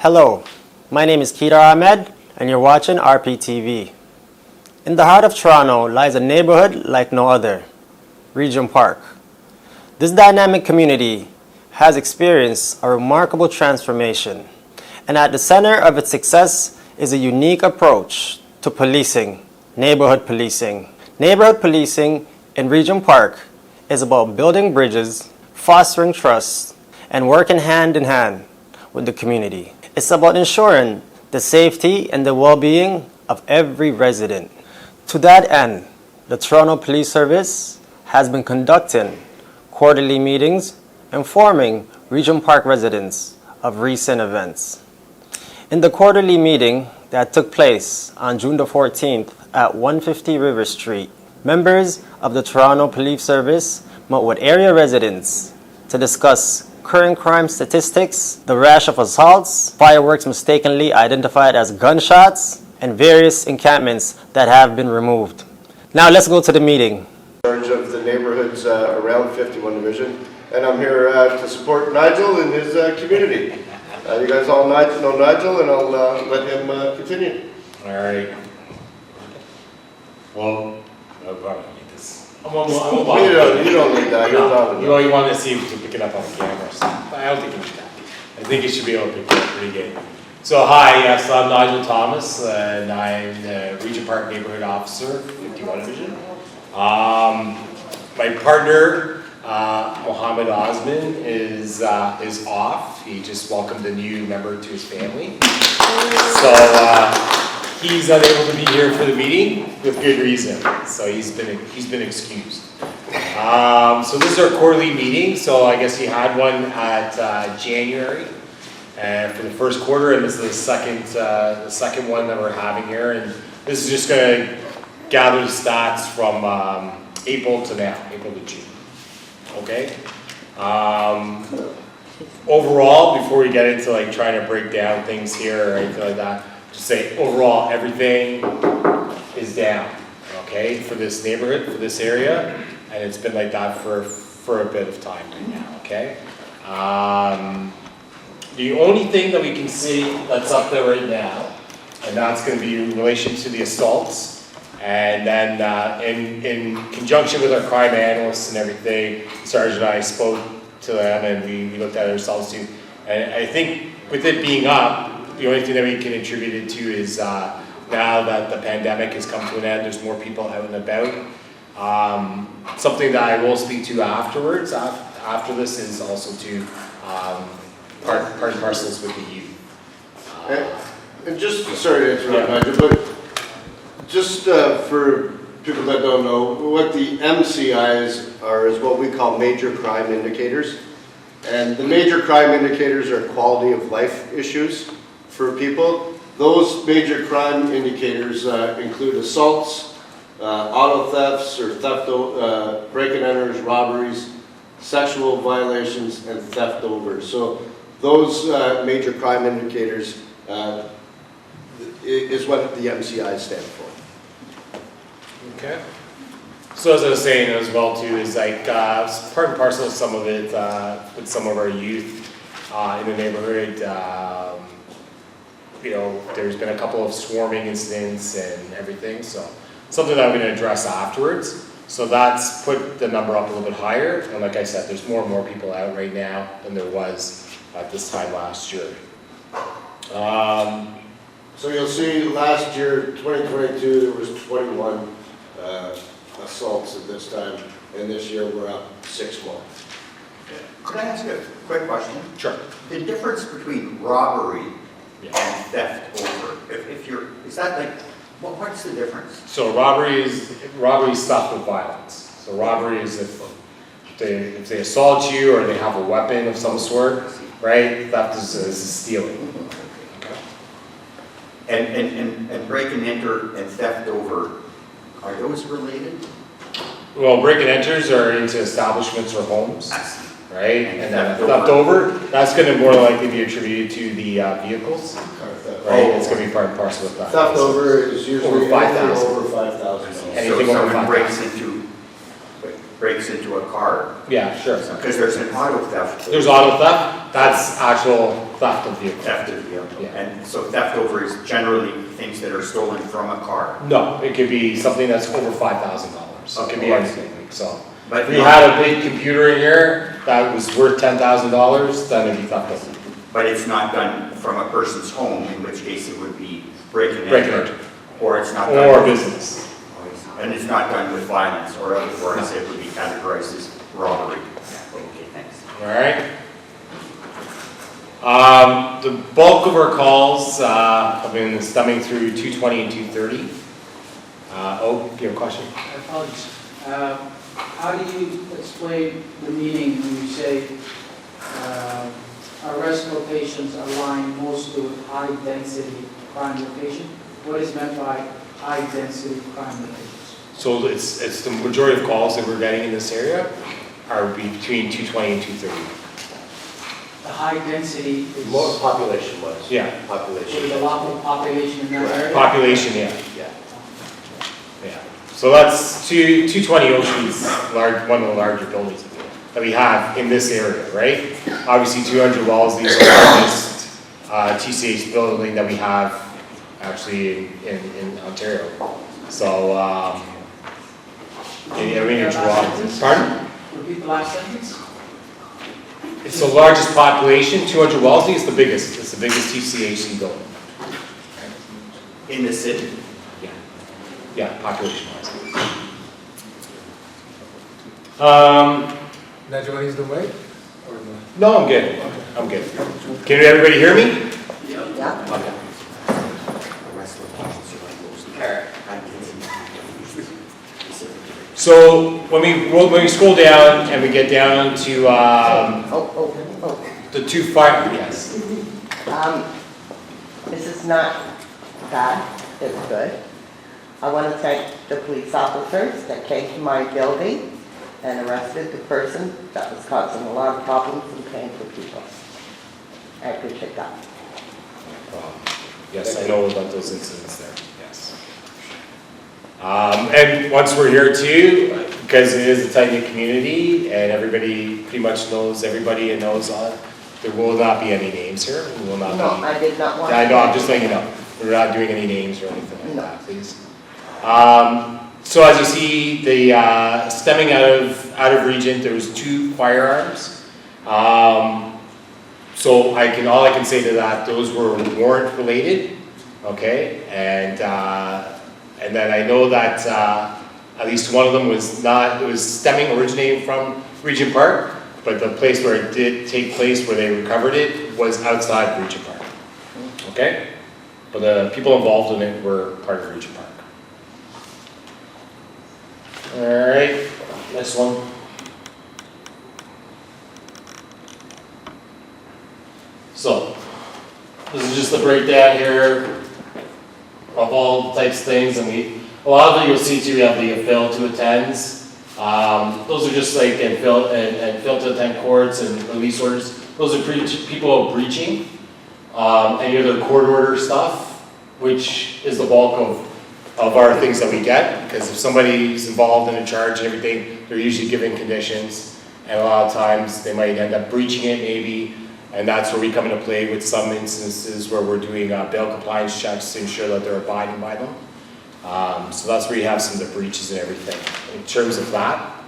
Hello, my name is Kedar Ahmed, and you're watching rptv. In the heart of Toronto lies a neighborhood like no other, Regent Park. This dynamic community has experienced a remarkable transformation, and at the center of its success is a unique approach to policing, neighborhood policing. Neighborhood policing in Regent Park is about building bridges, fostering trust, and working hand in hand with the community. It's about ensuring the safety and the well-being of every resident. To that end, the Toronto Police Service has been conducting quarterly meetings informing Regent Park residents of recent events. In the quarterly meeting that took place on June the 14th at 150 River Street, members of the Toronto Police Service met with area residents to discuss current crime statistics, the rash of assaults, fireworks mistakenly identified as gunshots, and various encampments that have been removed. Now let's go to the meeting. In charge of the neighborhoods around 51 Division, and I'm here to support Nigel in his community. You guys all know Nigel, and I'll let him continue. All right. Well, I'll probably need this. You don't need that. You're not. You want to see if you pick it up on the camera. So I don't think you should have. I think you should be able to pick it up pretty good. So hi, yes, I'm Nigel Thomas, and I'm the Regent Park Neighbourhood Officer, 51 Division. My partner, Mohammed Osman, is off. He just welcomed a new member to his family. So he's unable to be here for the meeting with good reason. So he's been excused. So this is our quarterly meeting. So I guess he had one at January for the first quarter, and this is the second one that we're having here. And this is just going to gather the stats from April to now, April to June. Okay. Overall, before we get into like trying to break down things here or anything like that, just say overall everything is down. Okay, for this neighborhood, for this area, and it's been like that for a bit of time right now. Okay. The only thing that we can see that's up there right now, and that's going to be in relation to the assaults, and then in conjunction with our crime analysts and everything, Sergeant and I spoke to them, and we looked at it ourselves too. And I think with it being up, the only thing that we can attribute it to is now that the pandemic has come to an end, there's more people out and about. Something that I will speak to afterwards, after this, is also to part and parcels with the youth. And just, sorry to interrupt, Nigel, but just for people that don't know, what the MCIs are is what we call major crime indicators. And the major crime indicators are quality of life issues for people. Those major crime indicators include assaults, auto thefts or theft, break-and-enters, robberies, sexual violations, and theft overs. So those major crime indicators is what the MCI stand for. Okay. So as I was saying as well too, is like part and parcel of some of it with some of our youth in the neighborhood. You know, there's been a couple of swarming incidents and everything, so something that I'm going to address afterwards. So that's put the number up a little bit higher, and like I said, there's more and more people out right now than there was at this time last year. So you'll see last year, 2022, there was 21 assaults at this time, and this year we're up 6 more. Could I ask a quick question? Sure. The difference between robbery Yeah. and theft over, if you're, is that like, what's the difference? So robbery is theft with violence. So robbery is if they assault you or they have a weapon of some sort, right? Theft is stealing. And break and enter and theft over, are those related? Well, break and enters are into establishments or homes, I see. right? And then theft over, that's going to more likely be attributed to the vehicles, right? It's going to be part and parcel with that. Theft over is usually Over 5,000. over 5,000. Anything So over someone 5,000. breaks into a car, Yeah, sure. because there's an auto theft. There's auto theft. That's actual theft of vehicle. Theft of vehicle. Yeah. And so theft over is generally things that are stolen from a car. No, it could be something that's over $5,000. It could be Okay. anything, so. But If you had a big computer in here that was worth $10,000, then it'd be theft of vehicle. But it's not done from a person's home, in which case it would be break and Break and enter. enter. Or it's not Or done. business. And it's not done with violence, or otherwise it would be categorized as robbery. Okay, thanks. All right. The bulk of our calls have been stemming through 220 and 230. Oh, you have a question? Apologies. How do you explain the meaning when you say arrest locations align mostly with high-density crime location? What is meant by high-density crime locations? So it's the majority of calls that we're getting in this area are between 220 and 230. The high density is Most population-wise. Yeah. Population. with a lot of population in that area? Population, yeah. Yeah. Yeah. So that's 220 Oak Street's one of the larger buildings that we have in this area, right? Obviously 200 Wellesley is the largest TCH building that we have actually in Ontario. So, I mean, in Toronto. Pardon? Repeat the last sentence? It's the largest population. 200 Wellesley is the biggest. It's the biggest TCHC building. In the city? Yeah, population-wise. Nigel, he's the way? No, I'm good. I'm good. Can everybody hear me? Yeah. Okay. So when we scroll down and we get down to the two fire, yes. This is not bad, it's good. I want to thank the police officers that came to my building and arrested the person that was causing a lot of problems and pain for people. I appreciate that. Yes, I know about those incidents there, yes. And once we're here too, because it is a tight-knit community and everybody pretty much knows everybody and knows there will not be any names here. We will not No, be. I did not want to. I know, I'm just letting you know. We're not doing any names or anything like No. that, please. So as you see, the stemming out of Regent, there was 2 firearms. So all I can say to that, those were warrant related, okay? And then I know that at least one of them was not, it was originating from Regent Park, but the place where it did take place, where they recovered it, was outside Regent Park, okay? But the people involved in it were part of Regent Park. All right, next one. So, this is just the breakdown here of all types of things, and a lot of it you'll see too, we have the fail to attends. Those are just like, and fail to attend courts and release orders. Those are people breaching, any other court order stuff, which is the bulk of our things that we get, because if somebody's involved in a charge and everything, they're usually given conditions, and a lot of times they might end up breaching it maybe, and that's where we come into play with some instances where we're doing bail compliance checks to ensure that they're abiding by them. So that's where you have some of the breaches and everything in terms of that.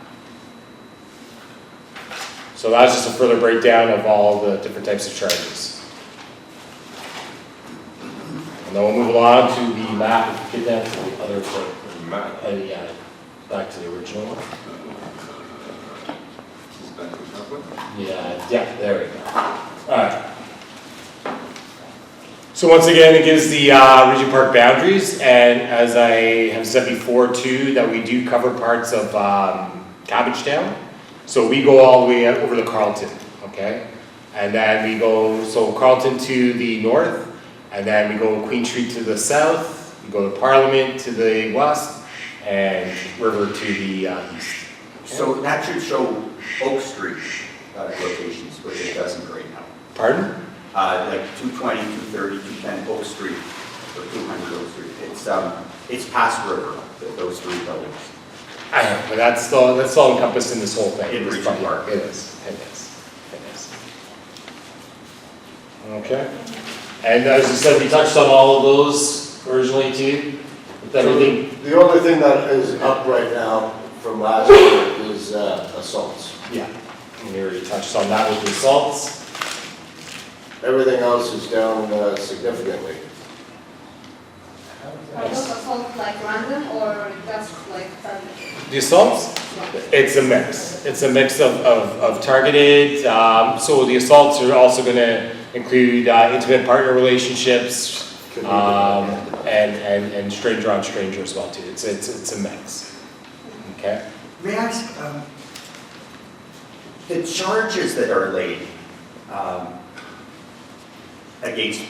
So that's just a further breakdown of all the different types of charges. And then we'll move along to the map, if you get down to the other thing. Yeah, back to the original one. Yeah, there we go. All right. So once again, it gives the Regent Park boundaries, and as I have said before too, that we do cover parts of Cabbagetown. So we go all the way over to Carleton, okay? And then we go, so Carleton to the north, and then we go Queen Street to the south, we go to Parliament to the west, and River to the east. So that should show Oak Street locations, which it doesn't right now. Pardon? Like 220, 230, 210 Oak Street, or 200 Oak Street. It's past River, those 3 buildings. I know, but that's all encompassed in this whole thing. In This Regent part. Park. It is. Okay. And as you said, we touched on all of those originally too, with everything. The only thing that is up right now from last year is assaults. Yeah. And we already touched on that with the assaults. Everything else is down significantly. Are those assaults like random or just like targeted? The assaults? It's a mix. It's a mix of targeted. So the assaults are also going to include intimate partner relationships and stranger on stranger as well too. It's a mix. Okay. May I ask, the charges that are laid against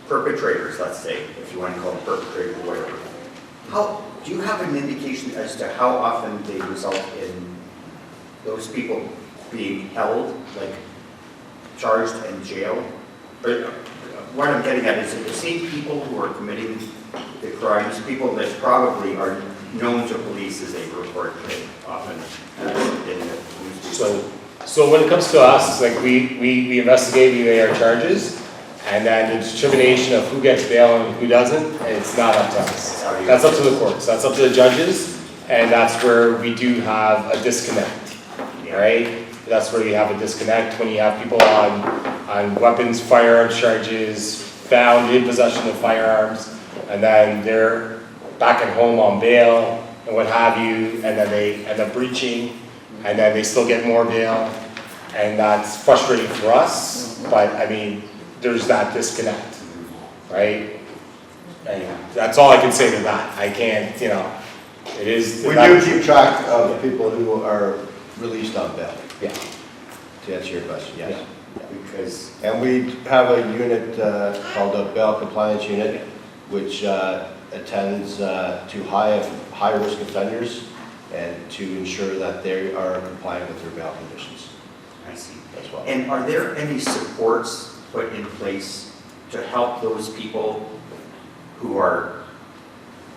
perpetrators, let's say, if you want to call them perpetrators or whatever, do you have an indication as to how often they result in those people being held, like charged and jailed? But what I'm getting at is that the same people who are committing the crimes, people that probably are known to police as they report it often in the news. So when it comes to us, like we investigate, we lay our charges, and then the determination of who gets bail and who doesn't, it's not up to us. That's up to the courts, that's up to the judges, and that's where we do have a disconnect, right? That's where you have a disconnect when you have people on weapons, firearms charges, found in possession of firearms, and then they're back at home on bail and what have you, and then they end up breaching, and then they still get more bail, and that's frustrating for us, but I mean, there's that disconnect, right? And that's all I can say to that. I can't, you know, it is. We do keep track of people who are released on bail. Yeah. To answer your question, yes. Because And we have a unit called a bail compliance unit, which attends to high-risk offenders and to ensure that they are compliant with their bail conditions I see. as well. And are there any supports put in place to help those people who are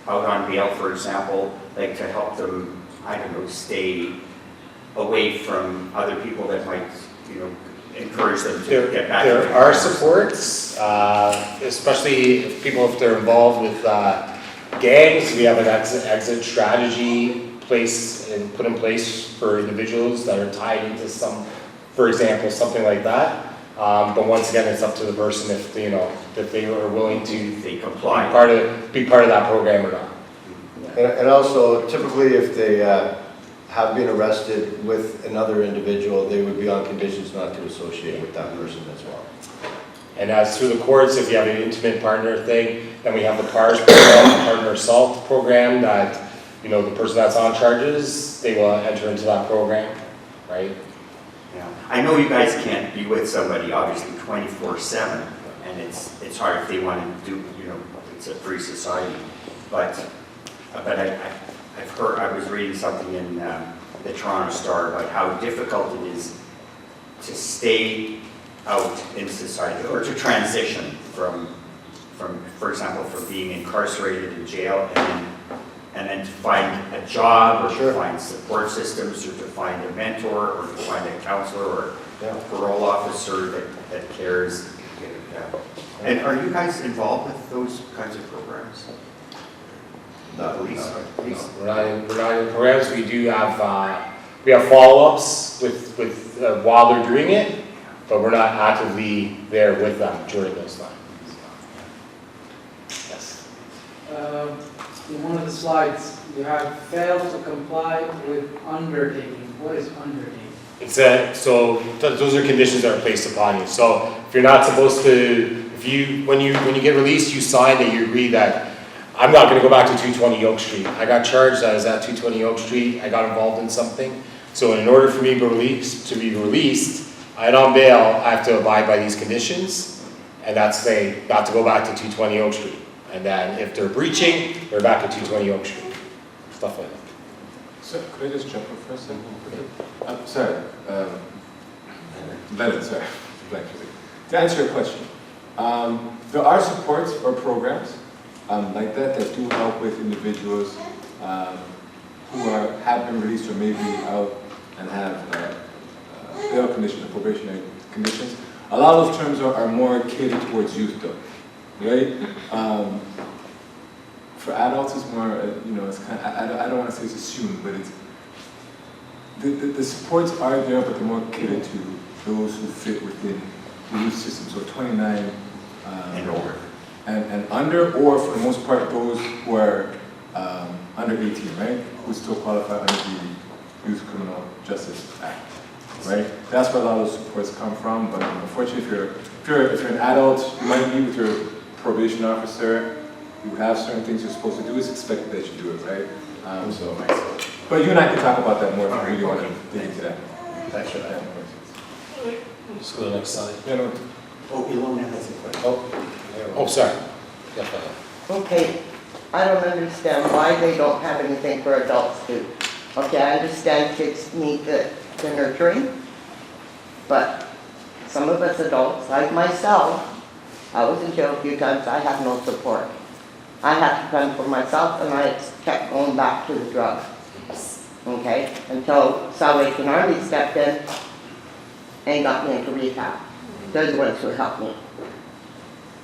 out on bail, for example, like to help them, I don't know, stay away from other people that might, you know, encourage them to get back? There are supports, especially if they're involved with gangs. We have an exit strategy put in place for individuals that are tied into for example, something like that. But once again, it's up to the person if they are willing to They comply. be part of that program or not. And also, typically, if they have been arrested with another individual, they would be on conditions not to associate with that person as well. And as through the courts, if you have an intimate partner thing, then we have the PARS program, the partner assault program, that, you know, the person that's on charges, they will enter into that program, right? Yeah. I know you guys can't be with somebody obviously 24/7, and it's hard if they want to do, you know, it's a free society. But I've heard, I was reading something in the Toronto Star about how difficult it is to stay out in society or to transition from for example, from being incarcerated in jail and then to find a job or to find support systems or to find a mentor or to find a counselor or a parole officer that cares. And are you guys involved with those kinds of programs? Police? We're not in programs. We do have follow-ups with while they're doing it, but we're not actively there with them during those times. Yes. In one of the slides, you have failed to comply with undertaking. What is undertaking? Those are conditions that are placed upon you. So if you're not supposed to, when you get released, you sign that you agree that I'm not going to go back to 220 Oak Street. I got charged. I was at 220 Oak Street. I got involved in something. So in order for me to be released, I'm on bail. I have to abide by these conditions, and that's not to go back to 220 Oak Street. And then if they're breaching, they're back at 220 Oak Street. Stuff like that. So could I just jump in for a second? Sorry, Leonard, sorry. To answer your question, there are supports or programs like that do help with individuals who have been released or may be out and have bail conditions or probationary conditions. A lot of those terms are more catered towards youth though, right? For adults, it's more, it's kind of, I don't want to say it's assumed, but it's, the supports are there, but they're more catered to those who fit within the youth system. So 29 And over. and under, or for the most part, those who are under 18, right? Who still qualify under the Youth Criminal Justice Act, right? That's where a lot of those supports come from. But unfortunately, if you're an adult, you might be with your probation officer. You have certain things you're supposed to do. It's expected that you do it, right? But you and I can talk about that more if you really want to dig into that. Thanks for that. Let's go to the next slide. Oh, Ilona has a question. Oh, sorry. Yeah, go ahead. Okay, I don't understand why they don't have anything for adults to. Okay, I understand kids need the nurturing, but some of us adults, like myself, I was in jail a few times, I have no support. I had to fend for myself and I kept going back to the drug. Okay, until Salvation Army stepped in and got me into rehab. They're the ones who helped me.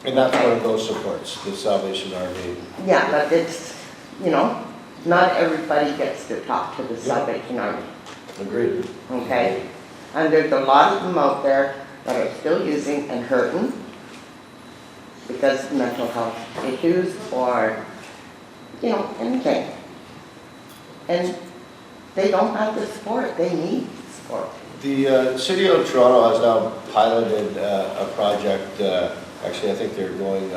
And that's one of those supports, the Salvation Army. Yeah, but it's, not everybody gets to talk to the Salvation Army, Agreed. okay? And there's a lot of them out there that are still using and hurting because of mental health issues or, anything. And they don't have the support, they need support. The City of Toronto has now piloted a project, actually I think they're going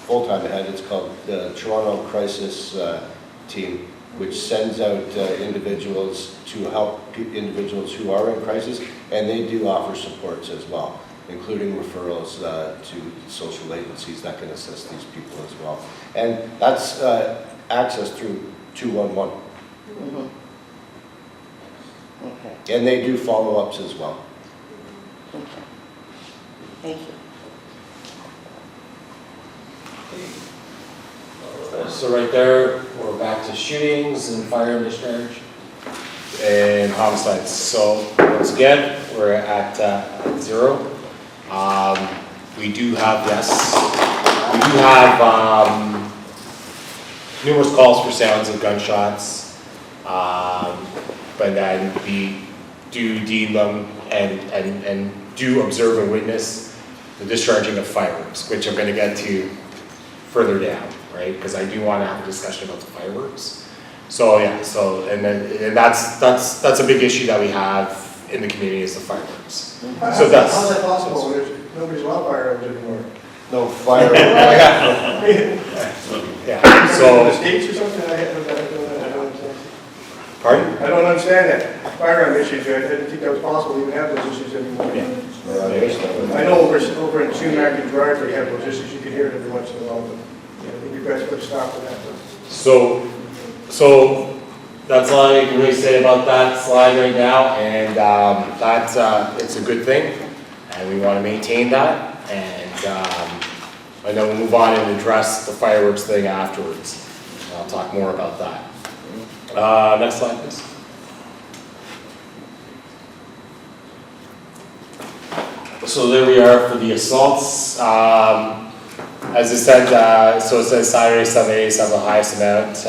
full-time ahead. It's called the Toronto Crisis Team, which sends out individuals to help individuals who are in crisis, and they do offer supports as well, including referrals to social agencies that can assist these people as well. And that's access through 211. Mm-hmm. Okay, And they do follow-ups as well. okay. Thank you. So right there, we're back to shootings and fire and discharge and homicides. So once again, we're at 0. We do have, numerous calls for sounds of gunshots, but then we do deem them and do observe and witness the discharging of fireworks, which I'm going to get to further down, right? Because I do want to have a discussion about the fireworks. So yeah, and that's a big issue that we have in the community is the fireworks. So that's How's that possible? Nobody's allowed firearms anymore. No fire. yeah. The So states or something? I don't understand. pardon? I don't understand that. Firearm issues, I didn't think that was possible to even have those issues anymore. Yeah. I know over in Sumac and Gerard, they have those issues, you can hear it every once in a while, but I think you guys put a stop to that. So that's all I can really say about that slide right now, and it's a good thing, and we want to maintain that, and then we'll move on and address the fireworks thing afterwards. I'll talk more about that. Next slide, please. So there we are for the assaults. As I said, so it says Saturday, Sundays have the highest amount,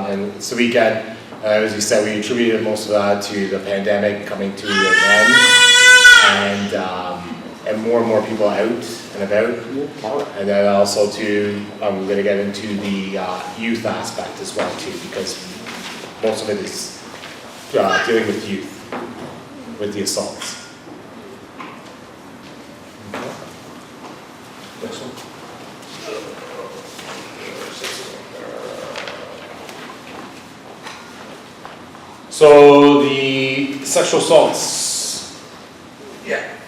and it's the weekend. As you said, we attributed most of that to the pandemic coming to an end, and more people out and about. And then also I'm going to get into the youth aspect as well too, because most of it is dealing with youth, with the assaults. Next one. So the sexual assaults,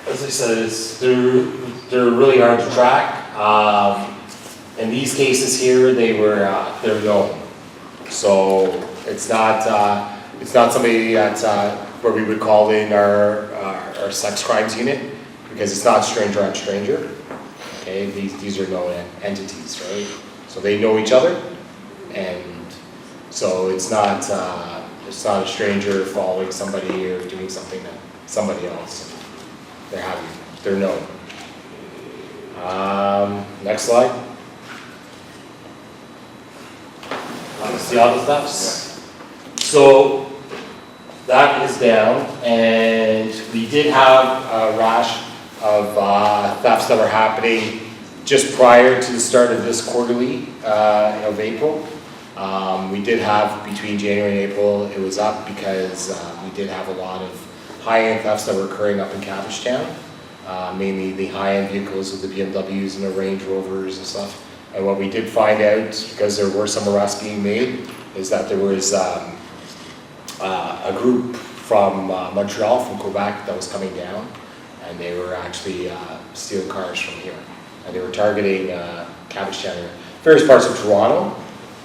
as I said, they're really hard to track. In these cases here, they're known. So it's not somebody that where we would call in our sex crimes unit, because it's not stranger on stranger. Okay, these are known entities, right? So they know each other, and so it's not a stranger following somebody or doing something to somebody else. they're known. Next slide. See all the thefts? So that is down, and we did have a rash of thefts that were happening just prior to the start of this quarterly of April. We did have, between January and April, it was up because we did have a lot of high-end thefts that were occurring up in Cabbagetown, mainly the high-end vehicles with the BMWs and the Range Rovers and stuff. And what we did find out, because there were some arrests being made, is that there was a group from Montreal, from Quebec, that was coming down, and they were actually stealing cars from here. And they were targeting Cabbagetown, various parts of Toronto,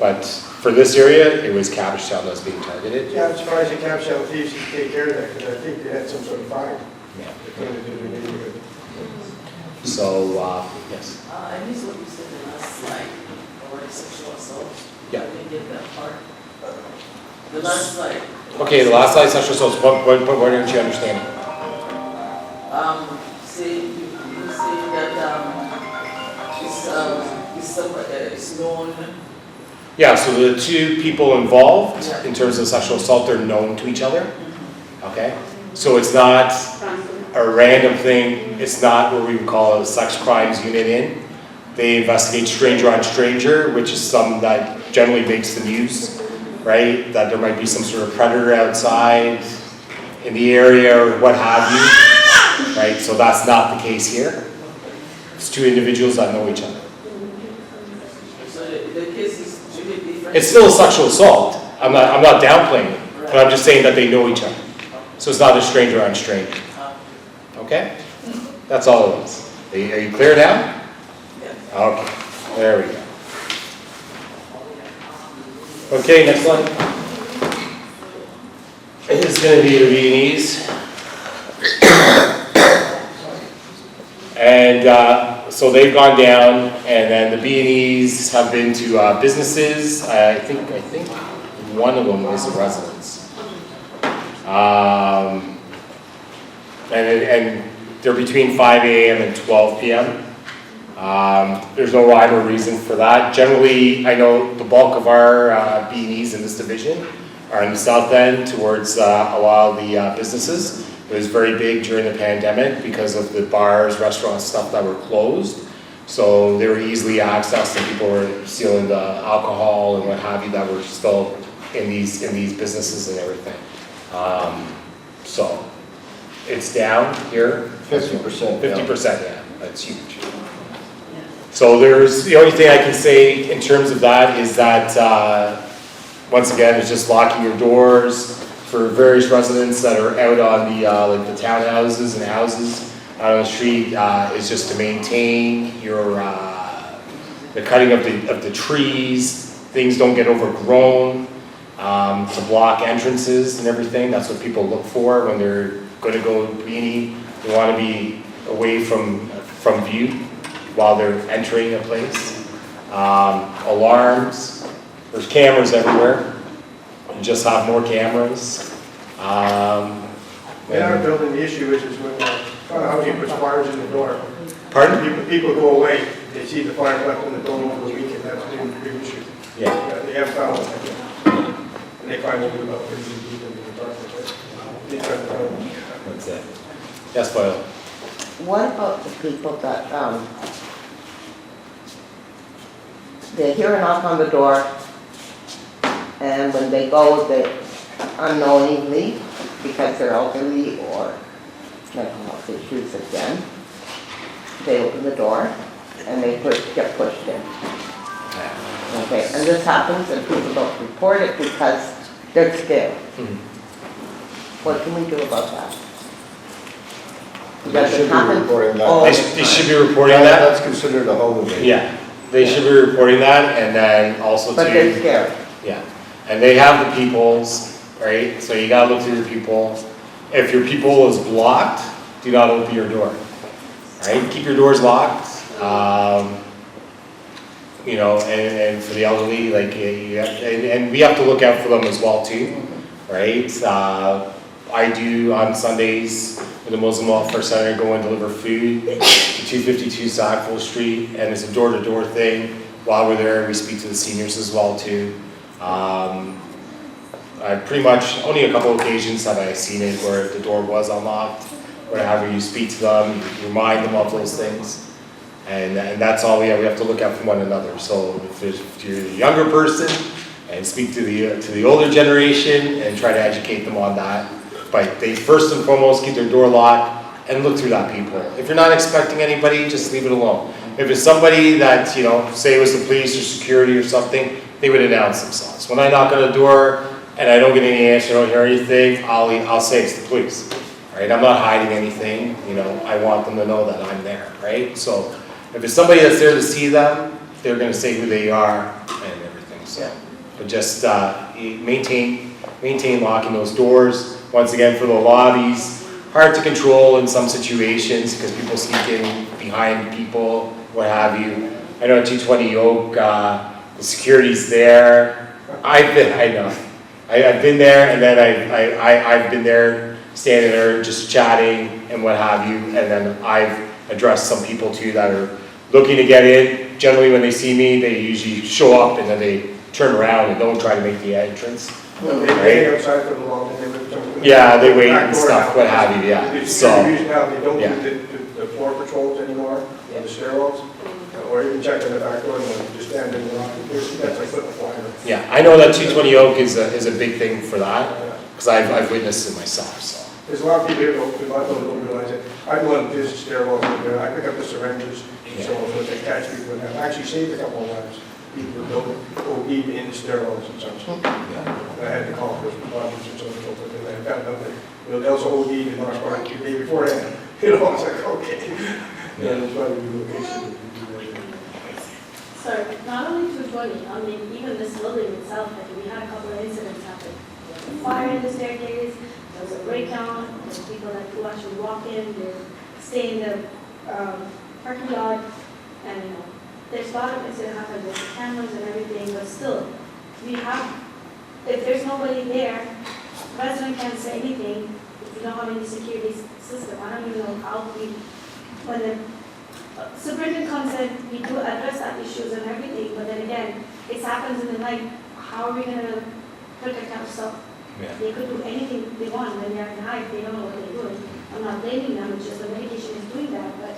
but for this area, it was Cabbagetown that was being targeted. Yeah, I'm surprised the Cabbagetown thieves didn't take care of that, because I think they had some sort of fine. Yeah. They couldn't have did in the neighborhood. So, yes. I missed what you said in the last slide, or sexual assault. Yeah. I didn't get that part. The last slide. Okay, the last slide, sexual assault. What aren't you understanding? Say, you say that it's known. Yeah, so the two people involved in terms of sexual assault, they're known to each other. Okay? So it's not a random thing. It's not what we would call a sex crimes unit in. They investigate stranger on stranger, which is something that generally makes the news, right? That there might be some sort of predator outside in the area or what have you, right? So that's not the case here. It's two individuals that know each other. So the case is really different. It's still a sexual assault. I'm not downplaying it, but I'm just saying that they know each other. So it's not a stranger on stranger. Okay? That's all it is. Are you clear now? Okay, there we go. Okay, next one. It's going to be the Viennese. And so they've gone down, and then the Viennese have been to businesses. I think one of them was a residence. And they're between 5 a.m. and 12 p.m. There's no rhyme or reason for that. Generally, I know the bulk of our B&Es in this division are in the south end towards a lot of the businesses. It was very big during the pandemic because of the bars, restaurants, stuff that were closed. So they were easily accessed, and people were stealing the alcohol and what have you that were still in these businesses and everything. So it's down here. 50%. 50%, yeah, that's huge. So there's, the only thing I can say in terms of that is that, once again, it's just locking your doors for various residents that are out on the, like the townhouses and houses out on the street, is just to maintain your, the cutting of the trees, things don't get overgrown, to block entrances and everything. That's what people look for when they're going to go beanie. They want to be away from view while they're entering a place. Alarms, there's cameras everywhere. You just have more cameras. In our building, the issue is when housing puts fires in the door. Pardon? People go away, they see the fire left in the door over the weekend, that's the big issue. Yeah. They have found it. And they find only about 30 people in the apartment. They try to find them. That's it. Yes, Boyle. What about the people that, they hear a knock on the door, and when they go, they unknowingly, because they're elderly or mental health issues again, they open the door and they get pushed in. Okay, and this happens and people don't report it because they're scared. What can we do about that? They should be reporting that. all the They should time. be reporting that. That's considered a home invasion. Yeah, they should be reporting that, and then also But they're scared. yeah, and they have the peoples, right? So you gotta look through your people. If your people is blocked, do not open your door, right? Keep your doors locked. You know, and for the elderly, like, and we have to look out for them as well too, right? I do on Sundays with the Muslim Welfare Center, go and deliver food to 252 Sackville Street, and it's a door-to-door thing. While we're there, we speak to the seniors as well too. I pretty much, only a couple occasions have I seen it where the door was unlocked, whatever, you speak to them, you remind them of those things. And that's all we have to look out for one another. So if you're a younger person, and speak to the older generation and try to educate them on that. But they first and foremost keep their door locked and look through that people. If you're not expecting anybody, just leave it alone. If it's somebody that, you know, say it was the police or security or something, they would announce themselves. When I knock on the door and I don't get any answer, I don't hear anything, I'll say it's the police. Right? I'm not hiding anything, you know, I want them to know that I'm there, right? So if it's somebody that's there to see them, they're gonna say who they are and everything, so. But just maintain locking those doors. Once again, for the lobbies, hard to control in some situations because people sneak in behind people, what have you. I know at 220 Oak, the security's there. I've been there, and then I've been there, standing there, just chatting and what have you. And then I've addressed some people too that are looking to get in. Generally, when they see me, they usually show up and then they turn around and don't try to make the entrance. No, they wait outside for the long, and yeah, they wait and stuff, what have you, yeah. So, the reason now they don't yeah. do the floor patrols anymore, or the stairwells, or even check in the back door, and then just stand in the lobby. That's like putting a flyer. yeah, I know that 220 Oak is a big thing for that, because I've witnessed it myself, so. There's a lot of people here don't realize it. I go and visit stairwells, and I pick up the syringes, so they catch people, and I've actually saved a couple of lives. People were building OD in the stairwells and such. I had to call first responders and so forth, and I found out that, you know, there was OD in North Park the day beforehand. You know, I was like, okay. And it's probably relocation. Sir, not only 220, I mean, even this building itself, like we had a couple of incidents happen. There was a fire in the staircase, there was a breakdown, there were people who actually walk in, they stay in the parking lot, and you know, there's a lot of incidents happen, there's the cameras and everything, but still, we have, if there's nobody there, resident can't say anything, if you don't have any security system. I don't even know how when the superintendent comes in, we do address that issues and everything, but then again, it happens in the night, how are we gonna protect ourselves? Yeah. They could do anything they want when they're at night, they don't know what they're doing. I'm not blaming them, it's just the medication is doing that, but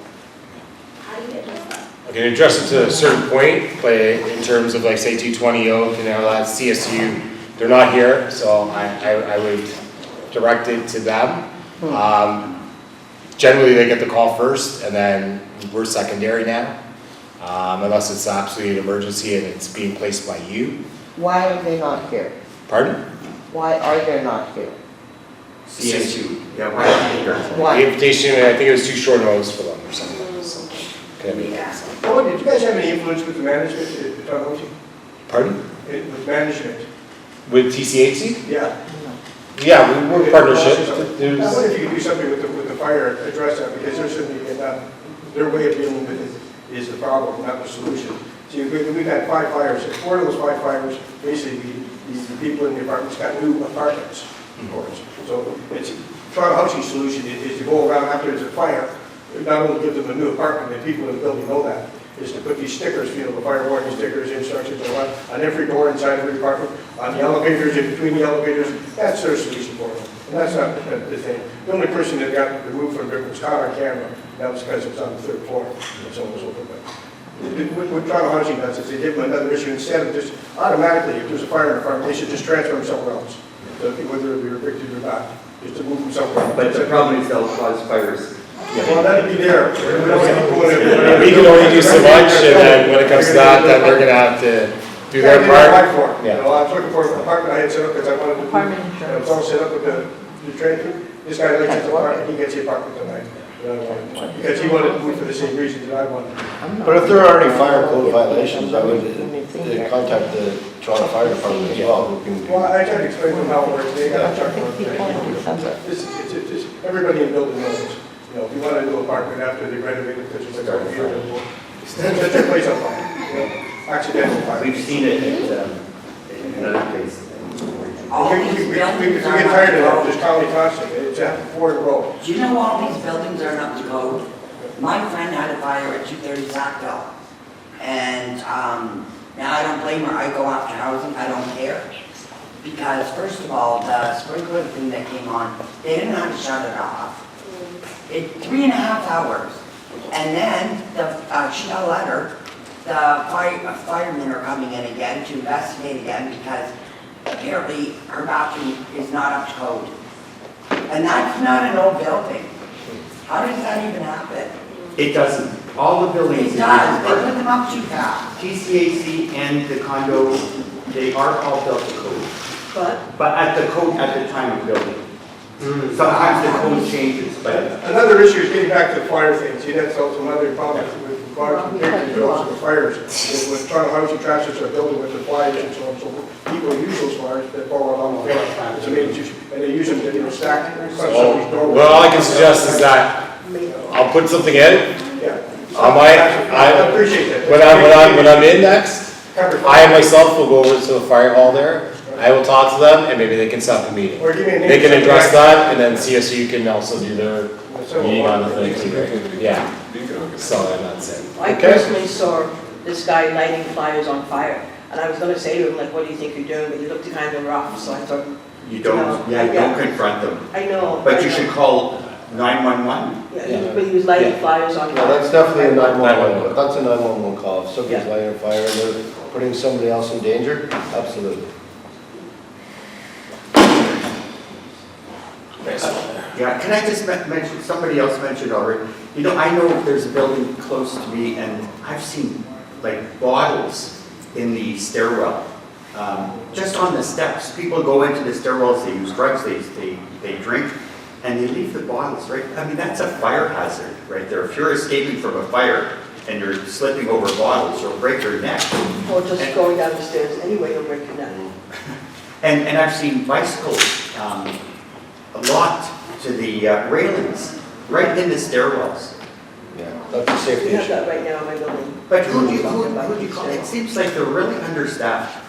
how do you address that? I can address it to a certain point, but in terms of like say 220 Oak and all that CSU, they're not here, so I would direct it to them. Generally they get the call first and then we're secondary now, unless it's absolutely an emergency and it's being placed by you. Why are they not here? Pardon? Why are they not here? CSU, yeah, why are they here? Why? The invitation, I think it was too short notice for them or something. So, could be. Oh, did you guys have any influence with the management at Town Pardon? With management? With TCHC? Yeah. Yeah, we're partnership. I wonder if you could do something with the fire, address that, because there shouldn't be, their way of dealing with it is the problem, not the solution. See, we've had 5 fires, 4 of those 5 fires, basically, the people in the apartments got new apartments, of course. So it's, Toronto housing solution is to go around after there's a fire, not only give them a new apartment, and people in the building know that, is to put these stickers, you know, the fire warning stickers, instructions, and what, on every door inside every apartment, on the elevators, in between the elevators. That's their solution for them. And that's not the thing. The only person that got removed from it was caught on camera. That was because it was on the 3rd floor, and so on and so forth. What Toronto Housing does is they give them another issue instead of just automatically, if there's a fire in the apartment, they should just transfer them somewhere else. So whether they're evicted or not, just to move them somewhere else. But the problem is they'll cause fires. Well, that'd be there. We can only do so much, and then when it comes to that, then they're gonna have to do their part. Yeah. You know, I was looking for an apartment I had set up because I wanted to. Apartment It was insurance. all set up with the train. This guy likes his apartment, he gets the apartment tonight. Because he wanted to move for the same reasons that I wanted. But if there are any fire code violations, I would contact the Toronto Fire Department as well. Who can- Well, I tried to explain to them how it works. They got a truck work. It's everybody in the building knows. You know, if you want to do an apartment after they renovate it, because it's like a year or more, set your place on fire. You know, accidental fire. We've seen it in other places. All We these get buildings are tired of that, not just county constant, it's happened 4 in a row. Do you know all these buildings are not to code? My friend had a fire at 230 Sackville. And now I don't blame her, I go after housing, I don't care. Because first of all, the sprinkler thing that came on, they didn't know how to shut it off. It 3.5 hours. And then she got a letter, the firemen are coming in again to investigate again because apparently her bathroom is not up to code. And that's not an old building. How does that even happen? It doesn't. All the buildings It in does, Regent they Park, put them up too fast. TCAC and the condo, they are all built to code. But at the time of building. Sometimes the code changes, but Another issue is getting back to the fire things, you had some other problems with fires and with fires. With Toronto Housing Trust are building with the fires and so on, so people use those fires that fall on the floor. It's a major issue, and they use them to, stack somebody's doorway. Well, all I can suggest is that I'll put something in. Yeah. I appreciate that. When I'm in next, I myself will go over to the fire hall there. I will talk to them and maybe they can set up a meeting. Or give me a name. They can address that and then CSU can also do their meeting on the thing too. Yeah. So that's it. I personally saw this guy lighting fires on fire, and I was going to say to him, like, what do you think you're doing? But he looked kind of rough, so I thought, you don't, don't confront them. I know. But you should call 911. Yeah, but he was lighting fires on Yeah, fire. that's definitely a 911, that's a 911 call. If somebody's lighting a fire and they're putting somebody else in danger, absolutely. Yeah, can I just mention, somebody else mentioned already, you know, I know there's a building close to me and I've seen like bottles in the stairwell, just on the steps. People go into the stairwells, they use drugs, they drink, and they leave the bottles, right? I mean, that's a fire hazard right there. If you're escaping from a fire and you're slipping over bottles, you'll break your neck. Or just going down the stairs anyway, you'll break your neck. And I've seen bicycles, a lot to the railings, right in the stairwells. Yeah, that's a safety We have issue. that right now in my building. But who do you call? It seems like they're really understaffed,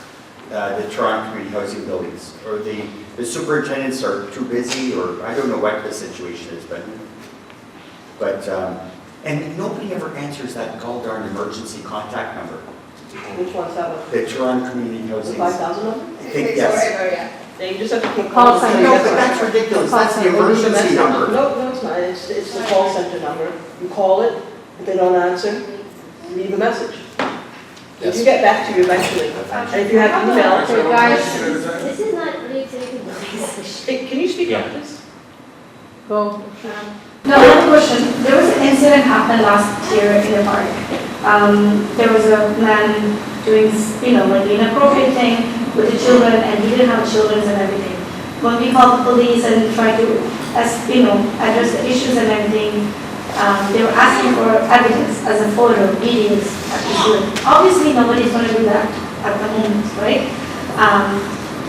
the Toronto Community Housing buildings, or the superintendents are too busy, or I don't know what the situation is, but and nobody ever answers that gall darn emergency contact number. Which one's that one? The Toronto Community The Housing. 5,000 number? I think yes. Yeah. Yeah, you just have to keep Call calling. center. No, but that's ridiculous. That's the emergency number. No, it's not. It's the call center number. You call it, if they don't answer, leave a message. Yes. You get back to you eventually. And if you have email. So guys, this is not really taking place. Hey, can you speak up, please? Go. No, I have a question. There was an incident happened last year in the park. There was a man doing, like the inappropriate thing with the children, and he didn't have children and everything. When we called the police and tried to, address the issues and everything, they were asking for evidence as a photo, videos at the school. Obviously, nobody's going to do that at the moment, right?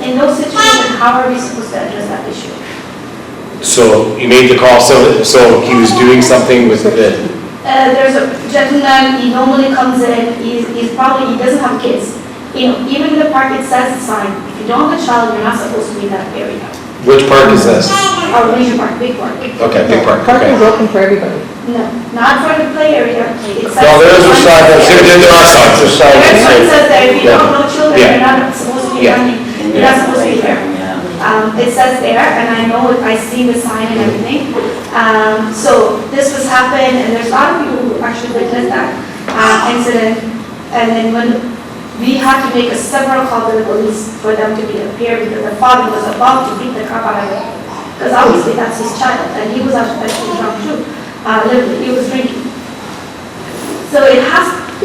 In those situations, how are we supposed to address that issue? So you made the call, so he was doing something with the, There's a gentleman, he normally comes in, he doesn't have kids. Even in the park it says the sign, if you don't have a child, you're not supposed to be in that area. which park is this? Or Regent Park, big park. Okay, big park, Park okay. is open for everybody. No, not for the play area. It says- No, there is a sign, there are signs. There is sign that says that if you Yeah. don't have children, Yeah. you're not supposed to be Yeah. running, you're not supposed to be there. It says there, and I know, I see the sign and everything. So this was happened, and there's a lot of people who actually witnessed that incident. And then when we had to make a several call to the police for them to be here because the father was about to beat the crap out of him. Because obviously that's his child, and he was actually drunk too. Literally, he was drinking. So it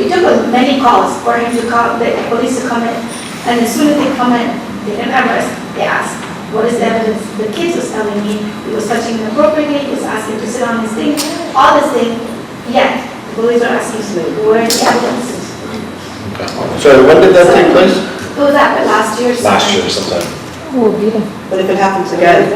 took many calls for him to call, the police to come in. And as soon as they come in, they didn't arrest, they asked, what is the evidence? The kids was telling me he was touching inappropriately, he was asking to sit on his thing, all this thing, yet the police are asking where is the evidence? Sorry, when did that take place? It was happened last year. Last year sometime. Oh, beat him. But if it happens again,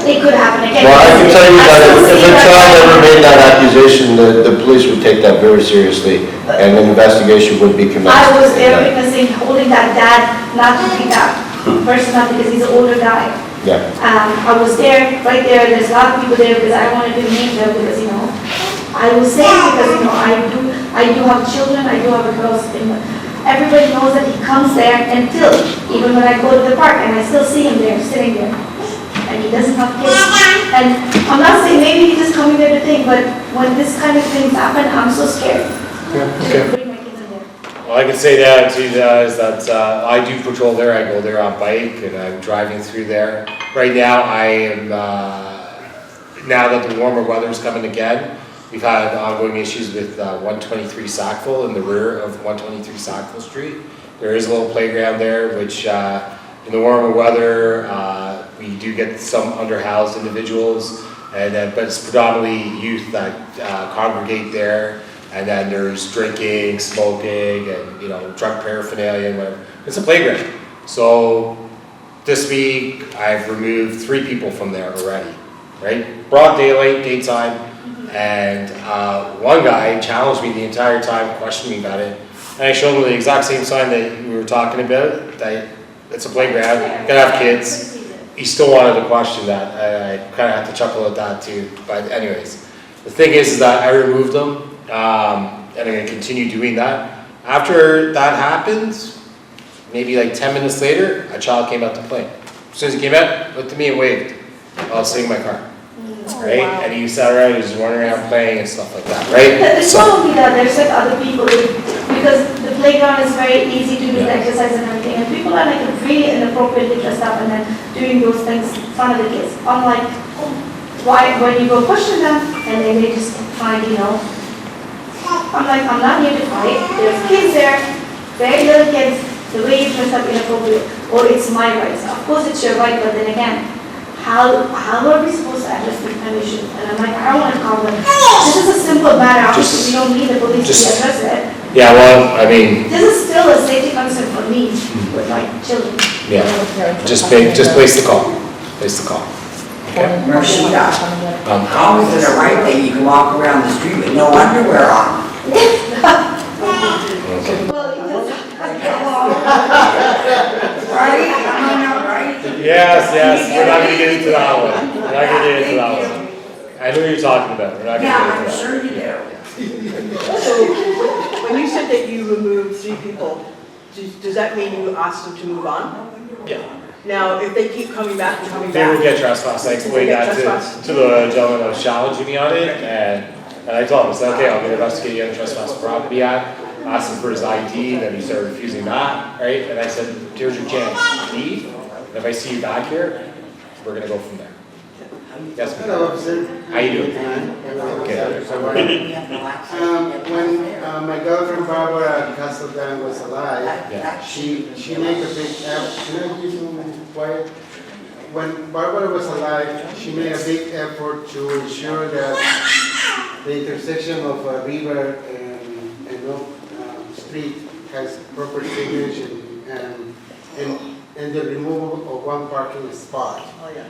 It could happen again. Well, I can tell you that if a child ever made that accusation, the police would take that very seriously, and an investigation would be commenced. I was there witnessing, holding that dad not to beat that personal because he's an older guy. Yeah. I was there, right there, there's a lot of people there because I wanted to name them because, I will say because, I do have children, I do have a girl, everybody knows that he comes there until, even when I go to the park and I still see him there, sitting there. And he doesn't have kids. And I'm not saying maybe he's just coming there to think, but when this kind of things happen, I'm so scared. Okay. To bring my kids in there. Well, I can say that to you is that I do patrol there. I go there on bike and I'm driving through there. Right now, I am, now that the warmer weather's coming again, we've had ongoing issues with 123 Sackville in the rear of 123 Sackville Street. There is a little playground there, which in the warmer weather, we do get some underhoused individuals, and but it's predominantly youth that congregate there. And then there's drinking, smoking, and drug paraphernalia and whatever. It's a playground. So this week I've removed 3 people from there already, right? Broad daylight, daytime, and one guy challenged me the entire time, questioning me about it. And I showed him the exact same sign that we were talking about, that it's a playground, gotta have kids. He still wanted to question that. I kind of had to chuckle at that too. But anyways, the thing is that I removed them. And I'm going to continue doing that. After that happens, maybe like 10 minutes later, a child came out to play. As soon as he came out, looked at me and waved while I was sitting in my car. Right? Wow. And he sat around, he was running around playing and stuff like that, right? It's not only that, there's like other people, because the playground is very easy to do the exercise and everything, and people are like really inappropriately dressed up and then doing those things in front of the kids. I'm like, why, when you go question them, and then they just find, I'm like, I'm not here to fight. There's kids there, very little kids, the way you dress up inappropriate, or it's my rights. Of course it's your right, but then again, how are we supposed to address this kind of issue? And I'm like, I don't want to call them. This is a simple matter, obviously we don't need the police to address it. Yeah, well, I mean, This is still a safety concern for me with my children. yeah, just place the call. Place the call. Okay. Rashida, how is it a right that you can walk around the street with no underwear on? Right? Am I not right? Yes, we're not going to get into that one. We're not going to get into that one. I know what you're talking about. We're not going to Yeah, get I'm into that. sure you do. So, when you said that you removed 3 people, does that mean you asked them to move on? Yeah. Now, if they keep coming back and coming They will back, get trespassed. I explained that to the gentleman that was challenging me on it, and I told him, I said, okay, I'm going to investigate you on the Trespass Property Act. Asked him for his ID, then he started refusing that, right? And I said, here's your chance, leave. And if I see you back here, we're going to go from there. Yes, ma'am. Hello, officer. How you doing? Okay. When my girlfriend Barbara Castleton was alive, Yeah. she made a big effort. Can I give you quiet? When Barbara was alive, she made a big effort to ensure that the intersection of River and Street has proper signage and the removal of one parking spot. oh yeah.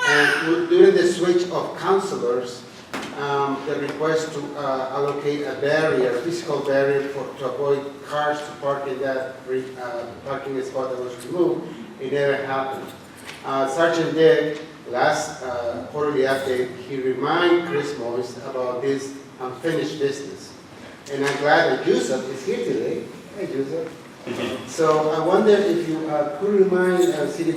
And during the switch of councillors, the request to allocate a barrier, a physical barrier to avoid cars to park in that parking spot that was removed, it never happened. Sergeant Dick, last quarterly update, he reminded Chris Moyes about this unfinished business. And I'm glad that Joseph is here today. Hey, Joseph. So I wonder if you could remind City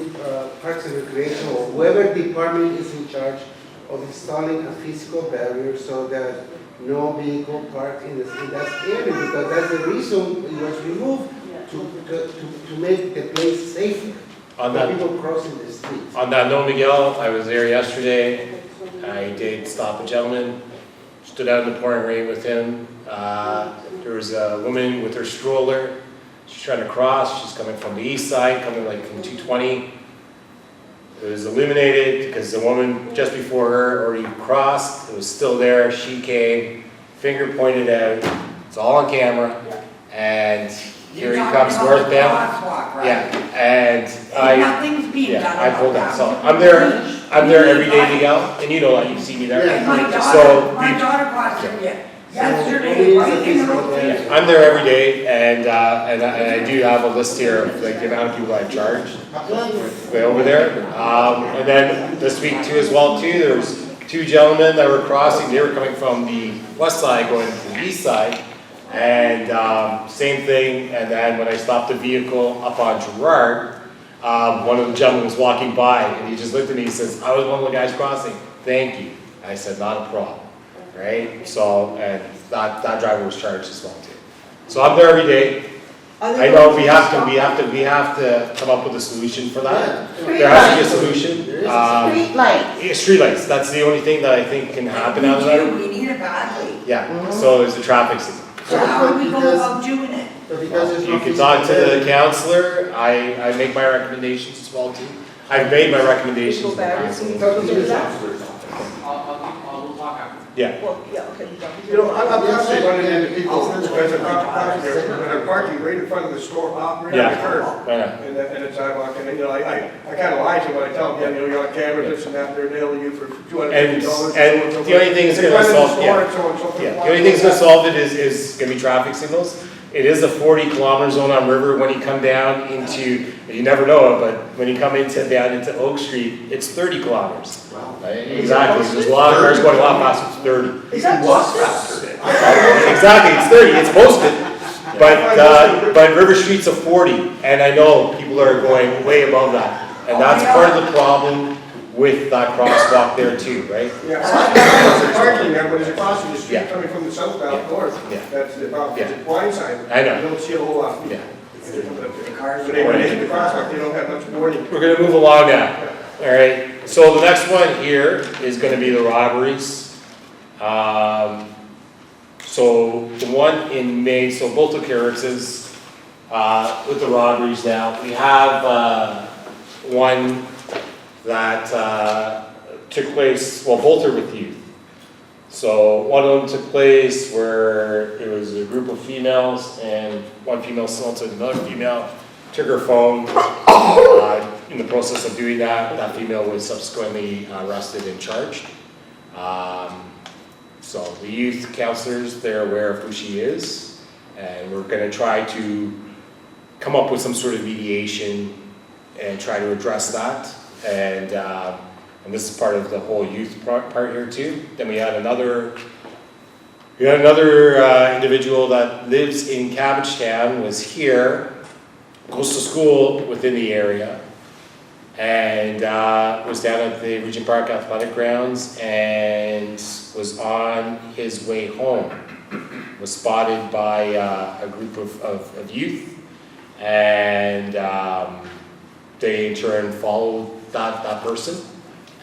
Parks and Recreation or whoever department is in charge of installing a physical barrier so that no vehicle parked in that area, because that's the reason it was removed, to make the place safer for people crossing the street. On that note, Miguel, I was there yesterday. I did stop a gentleman, stood out in the pouring rain with him. There was a woman with her stroller. She's trying to cross. She's coming from the east side, coming like from 220. It was illuminated because the woman just before her already crossed. It was still there. She came, finger pointed out. It's all on camera. And here he comes northbound. Right? Yeah, and Nothing's being done. I pulled that. So I'm there every day, Miguel, and you know that, you see me there. My So daughter crossed Yesterday, right in the rotation. I'm there every day, and I do have a list here of like the amount of people I've charged way over there. And then this week too, as well too, there's 2 gentlemen that were crossing. They were coming from the west side going to the east side, and same thing. And then when I stopped the vehicle up on Gerard, one of the gentlemen was walking by, and he just looked at me. He says, "I was one of the guys crossing. Thank you." I said, "Not a problem." Right? So, and that driver was charged as well too. So I'm there every day. I know we have to come up with a solution for that. There has to be a solution. Street lights. Street lights, that's the only thing that I think can happen out of that. We need it badly. Yeah, so there's the traffic signal. So how do we go about doing it? You can talk to the counselor. I make my recommendations as well too. I've made my recommendations. to the council. I'll talk after. Yeah. Well, yeah, okay. You know, I'm constantly running into people, because I'm parking there, but I'm parking right in front of the store, right on the curb. And it's, I'm walking, you know, I kind of lie to them when I tell them, yeah, you know, you're on camera, this and that, they're nailing you for $250. And the only thing that's going to solve, the only thing that's going to solve it is going to be traffic signals. It is a 40-kilometer zone on River. When you come down into, you never know it, but when you come down into Oak Street, it's 30 kilometers. Wow. Right? Exactly. There's a lot of cars going a lot faster. It's 30. Is that faster? Exactly. It's 30. It's posted. But River Street's a 40, and I know people are going way above that, and that's part of the problem with that crosswalk there too, right? Yeah, it's parking there, but it's crossing the street coming from the southbound north. Yeah. That's the problem. It's blindside. I know. You don't see a whole lot. Yeah. The cars. But when they hit the crosswalk, they don't have much warning. We're going to move along now. All right. So the next one here is going to be the robberies. So the one in May, so both occurrences with the robberies now. We have one that took place, well, both are with youth. So one of them took place where it was a group of females, and one female assaulted another female, took her phone. In the process of doing that, that female was subsequently arrested and charged. So the youth counselors, they're aware of who she is, and we're going to try to come up with some sort of mediation and try to address that. And this is part of the whole youth part here too. Then we had another individual that lives in Cabbagetown, was here, goes to school within the area, and was down at the Regent Park Athletic Grounds and was on his way home. Was spotted by a group of youth, and they in turn followed that person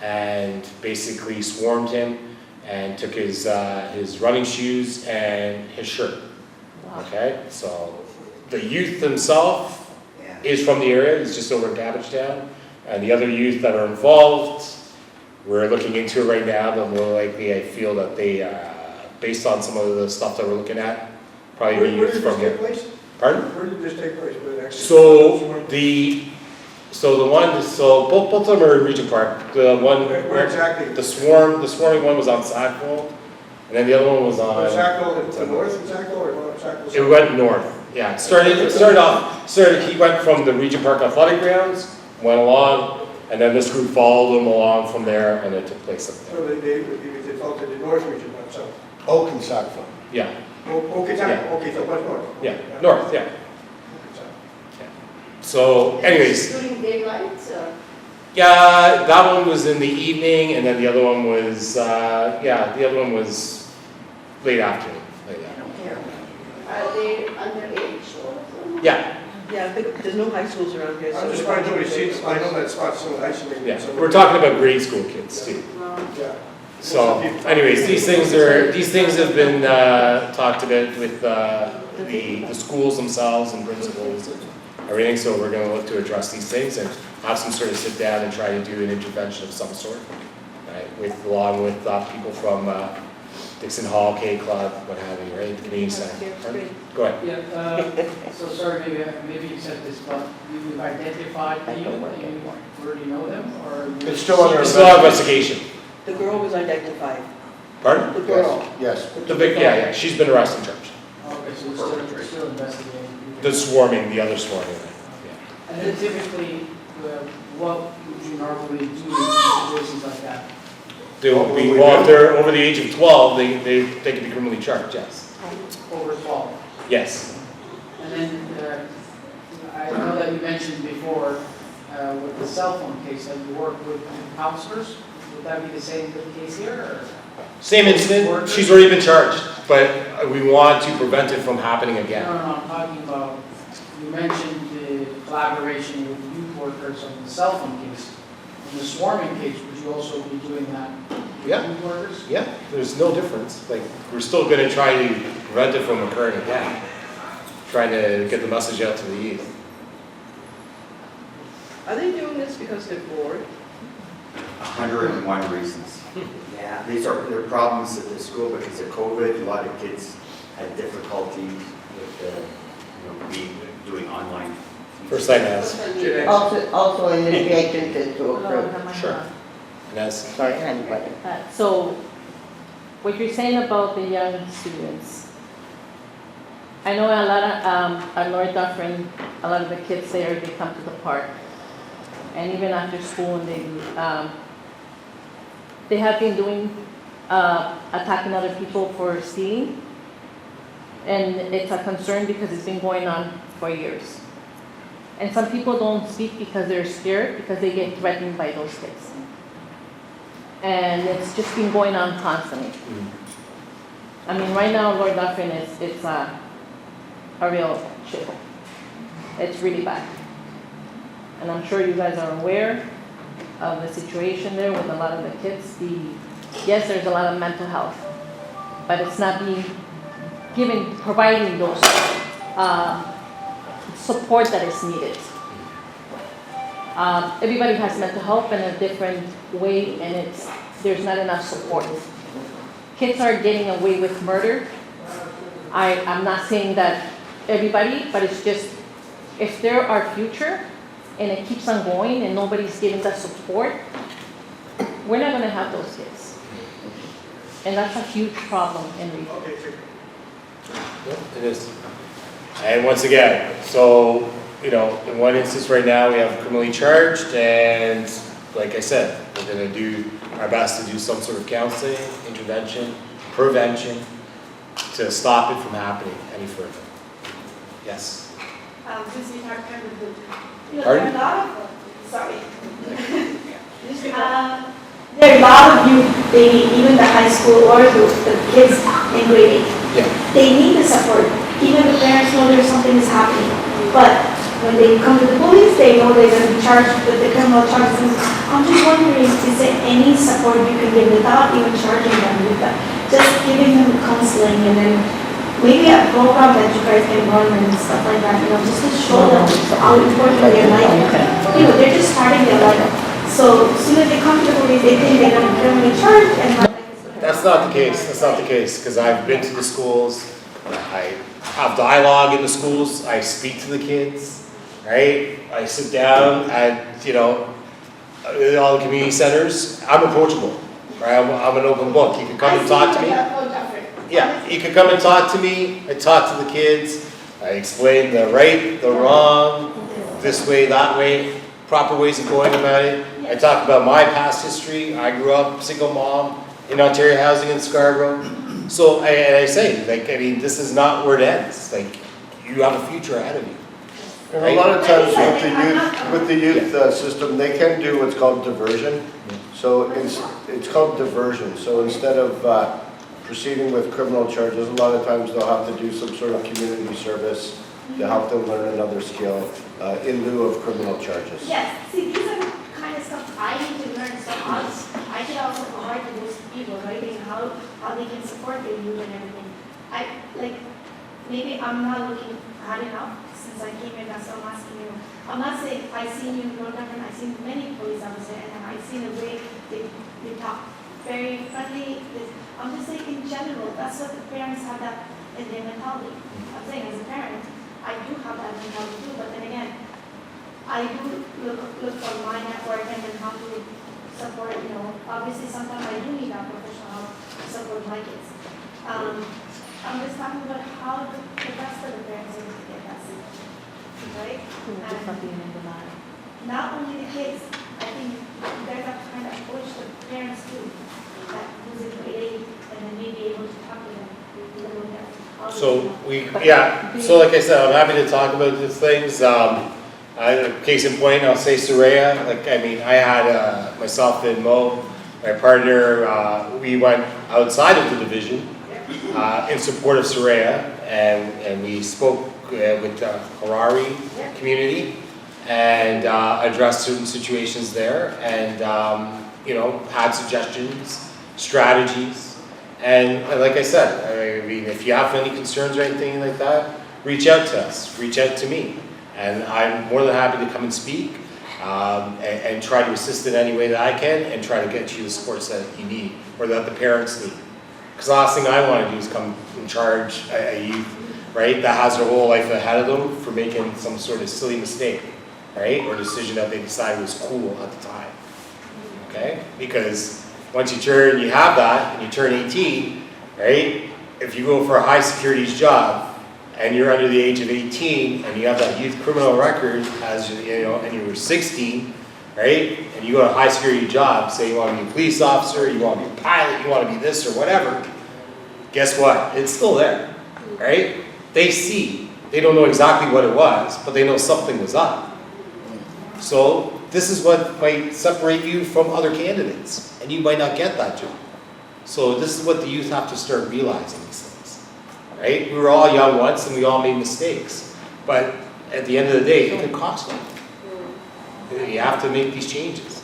and basically swarmed him and took his running shoes and his shirt. Wow. Okay, so the youth himself is from the area. He's just over in Cabbagetown, and the other youth that are involved, we're looking into it right now. But more likely, I feel that they, based on some of the stuff that we're looking at, probably the youth from here. Pardon? Where did this take place? So both of them are in Regent Park. The one where exactly? The swarming one was on Sackville, and then the other one was on Sackville, the north of Sackville, or Sackville? It went north. Yeah, he went from the Regent Park Athletic Grounds, went along, and then this group followed him along from there, and it took place up there. So they felt in the north region, not south. Oak and Sackville. Yeah. Okay, so much north. Yeah, north, yeah. So, anyways. During daylight, Yeah, that one was in the evening, and then the other one was, the other one was late afternoon. are they underage or something? Yeah. Yeah, there's no high schools around here. I'm just trying to see, I know that spot's so isolated. Yeah, we're talking about grade school kids too. Yeah. So, anyways, these things have been talked about with the schools themselves and principals and everything. So we're going to look to address these things and have some sort of sit down and try to do an intervention of some sort, right? Along with people from Dixon Hall, K Club, what have you, right? The community center. Go ahead. Yeah. So sorry, maybe you said this, but you've identified people. You already know them, or It's still under investigation. The girl was identified. Pardon? The girl. Yes. Yeah, she's been arrested and charged. Okay, so we're still investigating. The swarming, the other swarming. And then typically, what would you normally do in situations like that? They will be, well, if they're over the age of 12, they can be criminally charged, yes. Over 12? Yes. And then, I know that you mentioned before, with the cell phone case, that you work with counselors. Would that be the same case here, or? Same incident, she's already been charged, but we want to prevent it from happening again. No, I'm talking about, you mentioned the collaboration with youth workers on the cell phone case. In the swarming case, would you also be doing that with Yeah. youth workers? Yeah, there's no difference. Like, we're still gonna try to prevent it from occurring again. Trying to get the message out to the youth. Are they doing this because they're bored? 101 reasons. Yeah, there are problems at the school because of COVID. A lot of kids had difficulty with doing online. First thing is, Also initiation to approve. sure. Inez? Sorry, anybody. So, what you're saying about the young students, I know a lot of, at North Dufferin, a lot of the kids there, they come to the park. And even after school, and they have been doing, attacking other people for stealing. And it's a concern because it's been going on for years. And some people don't speak because they're scared, because they get threatened by those kids. And it's just been going on constantly. I mean, right now, Lord Dufferin it's a real shithole. It's really bad. And I'm sure you guys are aware of the situation there with a lot of the kids. Yes, there's a lot of mental health, but it's not being providing those support that is needed. Everybody has mental health in a different way, and there's not enough support. Kids are getting away with murder. I'm not saying that everybody, but it's just, if they're our future, and it keeps on going, and nobody's giving that support, we're not gonna have those kids. And that's a huge problem in Regent. It is. And once again, so, in one instance right now, we have criminally charged, and like I said, we're gonna do our best to do some sort of counseling, intervention, prevention, to stop it from happening any further. Yes? Since you talked kind of the, Pardon? there are a lot of, sorry. There are a lot of youth, even the high school or the kids in grade 8. Yeah. They need the support. Even the parents know there's something is happening. But when they come to the police, they know they're going to be charged with the criminal charges. I'm just wondering, is there any support you can give without even charging them with that? Just giving them counseling, and then maybe a program that you guys can run and stuff like that, just to show them how important their life is. They're just starting their life. So as soon as they come to the police, they think they're going to be criminally charged, and That's not the case, because I've been to the schools, I have dialogue in the schools, I speak to the kids, right? I sit down at, all the community centers, I'm approachable, right? I'm an open book, you can come and talk to me. Yeah, you can come and talk to me, I talk to the kids, I explain the right, the wrong, this way, that way, proper ways of going about it. I talk about my past history, I grew up single mom in Ontario Housing in Scarborough. So, and I say, this is not where it ends. You have a future ahead of you. And a lot of times with the youth system, they can do what's called diversion. So it's called diversion. So instead of proceeding with criminal charges, a lot of times they'll have to do some sort of community service to help them learn another skill in lieu of criminal charges. yes, see, these are the kind of stuff I need to learn, so I can also provide to those people, right, and how they can support their youth and everything. Maybe I'm not looking hard enough since I came here, that's what I'm asking you. I'm not saying, I've seen you in North Dufferin, I've seen many police officers, and I've seen the way they talk, very friendly. I'm just saying in general, that's what the parents have that in their mentality. I'm saying as a parent, I do have that mentality too, but then again, I do look for my network and then how to support, obviously sometimes I do need that professional help. support my kids. I'm just talking about how the rest of the parents are going to get that support, right? And not only the kids, I think you guys have to kind of push the parents too, that who's in grade 8, and then maybe able to talk to them. So like I said, I'm happy to talk about these things. Case in point, I'll say Soraya. I had myself and Mo, my partner, we went outside of the division in support of Soraya, and we spoke with the Harari community and addressed certain situations there, and had suggestions, strategies. And like I said, if you have any concerns or anything like that, reach out to us, reach out to me. And I'm more than happy to come and speak and try to assist in any way that I can and try to get you the supports that you need or that the parents need. Because the last thing I want to do is come and charge a youth, right, that has their whole life ahead of them for making some sort of silly mistake, right, or decision that they decided was cool at the time, okay? Because once you have that and you turn 18, right, if you go for a high securities job and you're under the age of 18 and you have that youth criminal record as and you were 16, right, and you go to a high security job, say you want to be a police officer, you want to be a pilot, you want to be this or whatever, guess what? It's still there, right? They see. They don't know exactly what it was, but they know something was up. So this is what might separate you from other candidates, and you might not get that job. So this is what the youth have to start realizing these things, right? We were all young once, and we all made mistakes. But at the end of the day, it could cost them. You have to make these changes.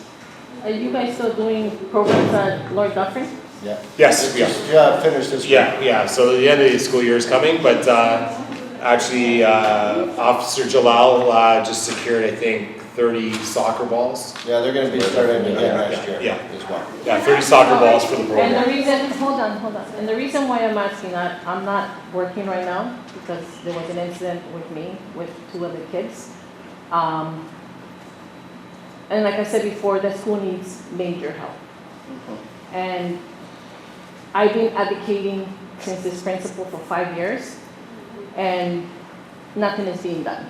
Are you guys still doing programs at Lord Dufferin? Yeah. Yes, we are. Yeah, finished this week. Yeah. So the end of the school year is coming, but actually, Officer Jalal just secured, I think, 30 soccer balls. Yeah, they're going to be starting again next year Yeah. as well. Yeah, 30 soccer balls for the program. And the reason, hold on. And the reason why I'm asking that, I'm not working right now because there was an incident with me with 2 other kids. And like I said before, the school needs major help. And I've been advocating since this principal for 5 years, and nothing is being done.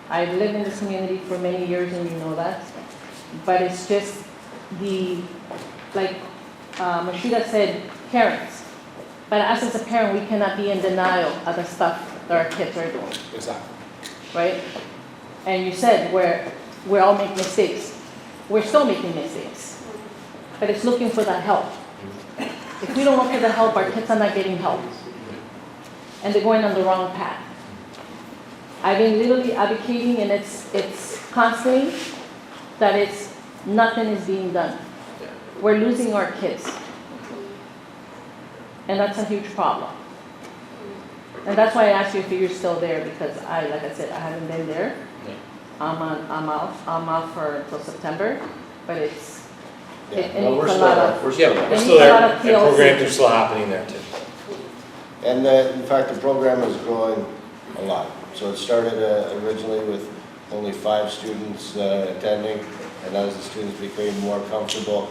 I've lived in this community for many years, and you know that. But it's just like Mashida said, parents. But us as a parent, we cannot be in denial of the stuff that our kids are doing. Exactly. Right? And you said we all make mistakes. We're still making mistakes. But it's looking for that help. If we don't look for the help, our kids are not getting help. And they're going on the wrong path. I've been literally advocating, and it's constantly that nothing is being done. We're losing our kids. And that's a huge problem. And that's why I asked you if you're still there, because like I said, I haven't been there. I'm out for until September, but it needs we're a still lot there. of. We're still there. We're still there, and programs are still happening there too. And in fact, the program is growing a lot. So it started originally with only 5 students attending, and as the students became more comfortable,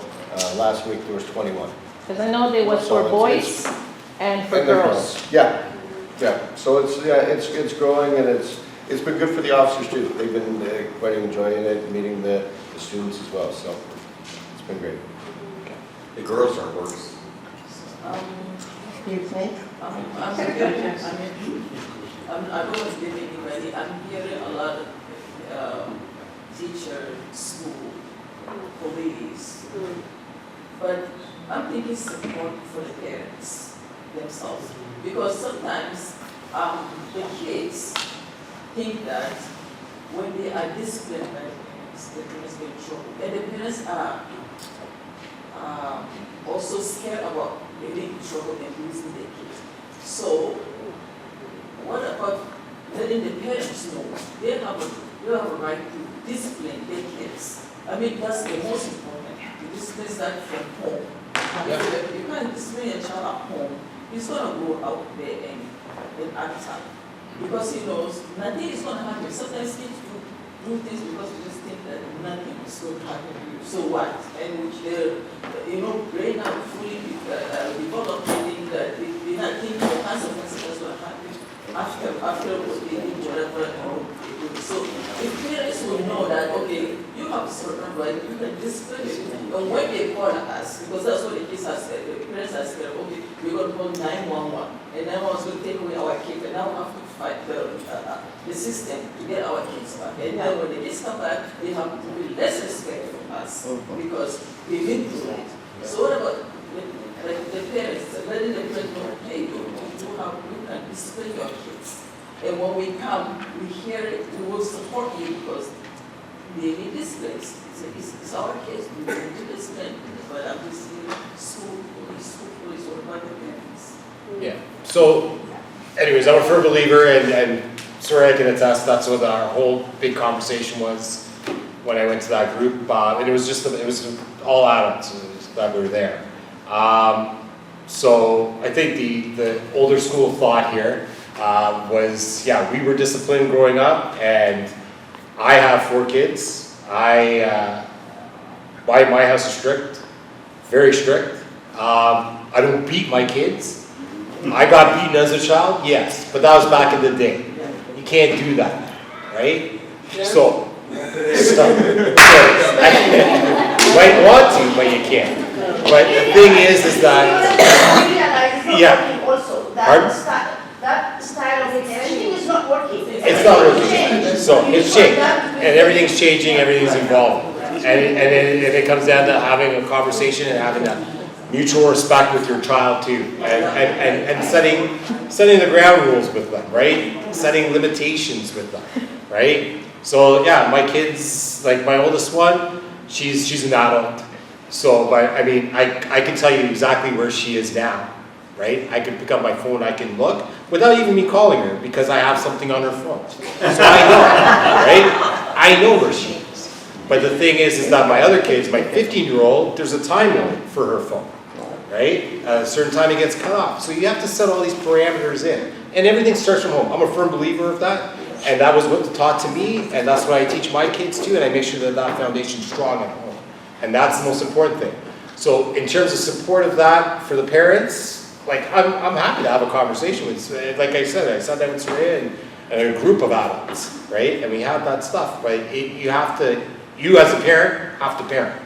last week there was 21. Because I know there was for boys and for girls. Yeah. So it's growing, and it's been good for the officers too. They've been quite enjoying it, meeting the students as well. So it's been great. The girls are worse. Excuse me? I don't want to give anybody. I'm hearing a lot of teacher, school, police. But I'm thinking support for the parents themselves. Because sometimes the kids think that when they are disciplined by the parents get in trouble. And the parents are also scared about getting in trouble and losing their kids. So, what about letting the parents know they have a right to discipline their kids? I mean, that's the most important. You discipline that from home. Yeah. So you can't discipline your child at home. He's going to go out there and act out. Because he knows nothing is going to happen. Sometimes kids do do things because we just think that nothing is going to happen to you. So what? And brain now fully developed thinking that they're not thinking the consequences that's what happened after what they did, whatever. So if parents will know that, okay, you have certain right, you can discipline it. And when they call us, because that's what the kids have said, the parents have said, okay, we're going to call 911, and 911 is going to take away our kids, and now we have to fight the system to get our kids back. And then when the kids come back, they have to be less respect from us, because we've been through it. So what about the parents, letting the parents know, hey, you can discipline your kids. And when we come, we hear it, we will support you because they need this place. It's our kids, we need to discipline. But I'm just saying, school police, or about the parents. Yeah. So, anyways, I'm a firm believer, and sorry, I can attest that's what our whole big conversation was when I went to that group. And it was all adults that were there. So I think the older school of thought here was, yeah, we were disciplined growing up, and I have 4 kids. My house is strict, very strict. I don't beat my kids. I got beaten as a child, yes, but that was back in the day. You can't do that, right? So, you might want to, but you can't. But the thing is that, yeah. Also, Pardon? that style of everything is not working. It's not working. So it's changing, and everything's changing, everything's evolving. And it comes down to having a conversation and having that mutual respect with your child too, and setting the ground rules with them, right? Setting limitations with them, right? So yeah, my kids, like my oldest one, she's an adult. So, but I mean, I can tell you exactly where she is now, right? I can pick up my phone, I can look, without even me calling her, because I have something on her phone. So I know, right? I know where she is. But the thing is that my other kids, my 15-year-old, there's a time limit for her phone, right? At a certain time it gets cut off. So you have to set all these parameters in. And everything starts from home. I'm a firm believer of that. And that was what taught to me, and that's what I teach my kids too, and I make sure that that foundation's strong at home. And that's the most important thing. So in terms of support of that for the parents, like I'm happy to have a conversation with, like I sat down with Soraya and a group of adults, right? And we have that stuff, but you as a parent have to parent.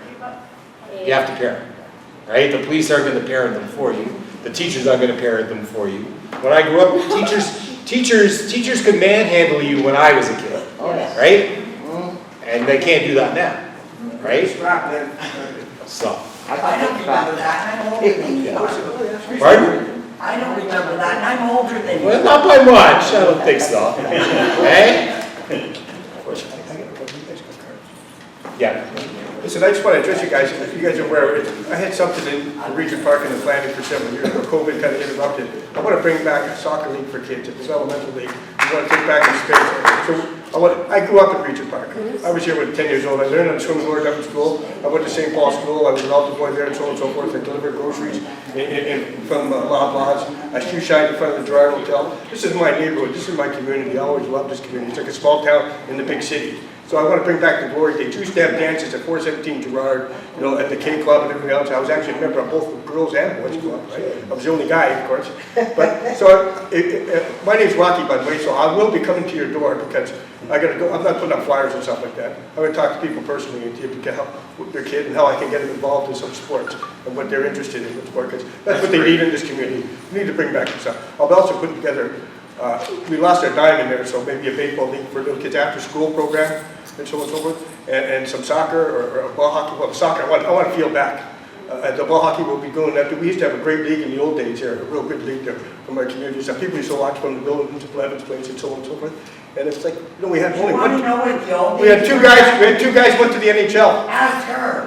You have to parent, right? The police aren't going to parent them for you. The teachers aren't going to parent them for you. When I grew up, teachers could manhandle you when I was a kid, right? And they can't do that now. Right? So. I don't remember that, and I'm older than you. Pardon? I don't remember that, and I'm older than you. Well, not by much, I don't think so. Hey? Yeah. Listen, I just want to address you guys, if you guys are aware, I had something in the Regent Park in the planning for several years, but COVID kind of interrupted. I want to bring back a soccer league for kids, a developmental league. We want to take back the space. So I grew up at Regent Park. I was here when 10 years old. I learned on the swimming board up in school. I went to St. Paul School. I was an altar boy there and so on and so forth. I delivered groceries from Loblaws. I shoe shined in front of the Gerard Hotel. This is my neighborhood. This is my community. I always loved this community. It's like a small town in the big city. So I want to bring back the glory day. 2-step dances at 417 Gerard, at the K Club and everything else. I was actually a member of both the girls and boys club, right? I was the only guy, of course. But so my name's Rocky, by the way. So I will be coming to your door because I got to go. I'm not putting up flyers and stuff like that. I'm going to talk to people personally and see if we can help their kid and how I can get them involved in some sports and what they're interested in with sport. Because that's what they need in this community. We need to bring back some stuff. I'll also put together. We lost our dime in there, so maybe a baseball league for little kids after school program. And so on and so forth, and some soccer or ball hockey. Well, soccer, I want to feel back. The ball hockey will be going after. We used to have a great league in the old days here, a real good league there from our community. Some people used to watch from the buildings, 11th place, and so on and so forth. And it's like, we had only one. We had two guys. We had 2 guys went to the NHL. Ask her.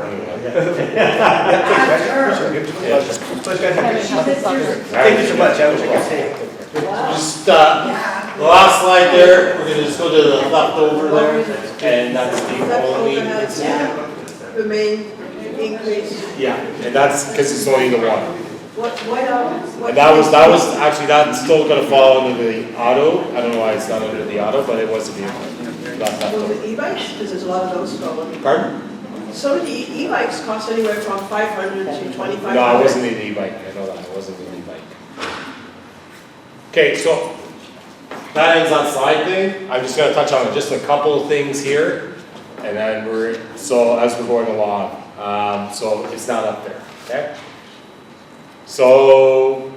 Thank you so much. That was a good day. Just the last slide there, we're going to just go to the left over there, and that's the only. The main increase. Yeah, and that's because it's only the one. What And that was actually, that's still going to fall under the auto. I don't know why it's not under the auto, but it was a vehicle. left Well, over. the e-bikes, because there's a lot of those going. Pardon? Some of the e-bikes cost anywhere from 500 to 2,500. No, I wasn't in the e-bike, I know that, I wasn't in the e-bike. Okay, so that ends that slide thing. I'm just gonna touch on just a couple of things here, and then so as we're going along, so it's not up there, okay? So,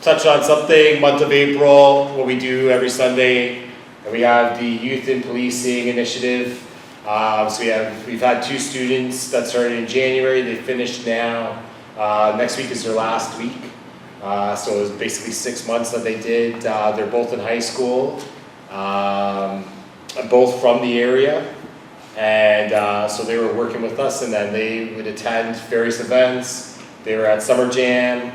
touch on something, month of April, what we do every Sunday, and we have the Youth in Policing Initiative. So we've had 2 students that started in January, they finished now. Next week is their last week. So it was basically 6 months that they did. They're both in high school, both from the area. And so they were working with us, and then they would attend various events. They were at Summer Jam,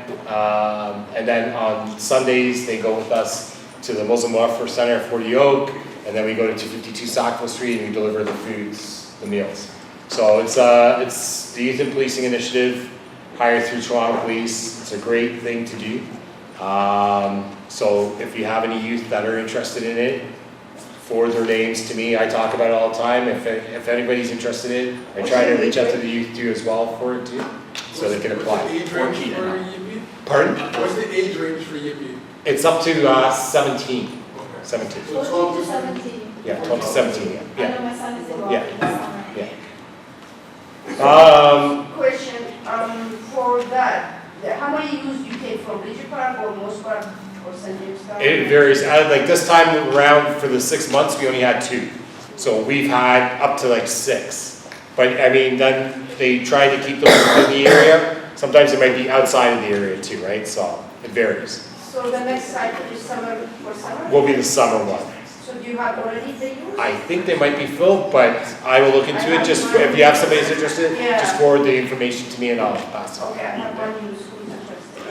and then on Sundays they go with us to the Muslim Welfare Center at 40 Oak, and then we go to 252 Sackville Street and we deliver the foods, the meals. So it's the Youth in Policing Initiative, hired through Toronto Police. It's a great thing to do. So if you have any youth that are interested in it, forward their names to me. I talk about it all the time. If anybody's interested in it, I try to reach out to the youth too as well for it too, so they can apply. What's the age range for Yippee? Pardon? What's the age range for Yippee? It's up to 17. 17. So 12 to 17. Yeah, 12 to 17. I know my son is involved Yeah. in the summer. Yeah. Question, for that, how many youths you take from Regent Park or most part or St. James Town? It varies. Like this time around for the 6 months, we only had 2. So we've had up to like 6. But I mean, then they try to keep them within the area. Sometimes it might be outside of the area too, right? So it varies. So the next cycle is summer for summer? Will be the summer one. So do you have already the youth? I think they might be filled, but I will look into it. Just if you have somebody who's interested, just forward the information to me and I'll pass it. Okay, I have one youth who's interested.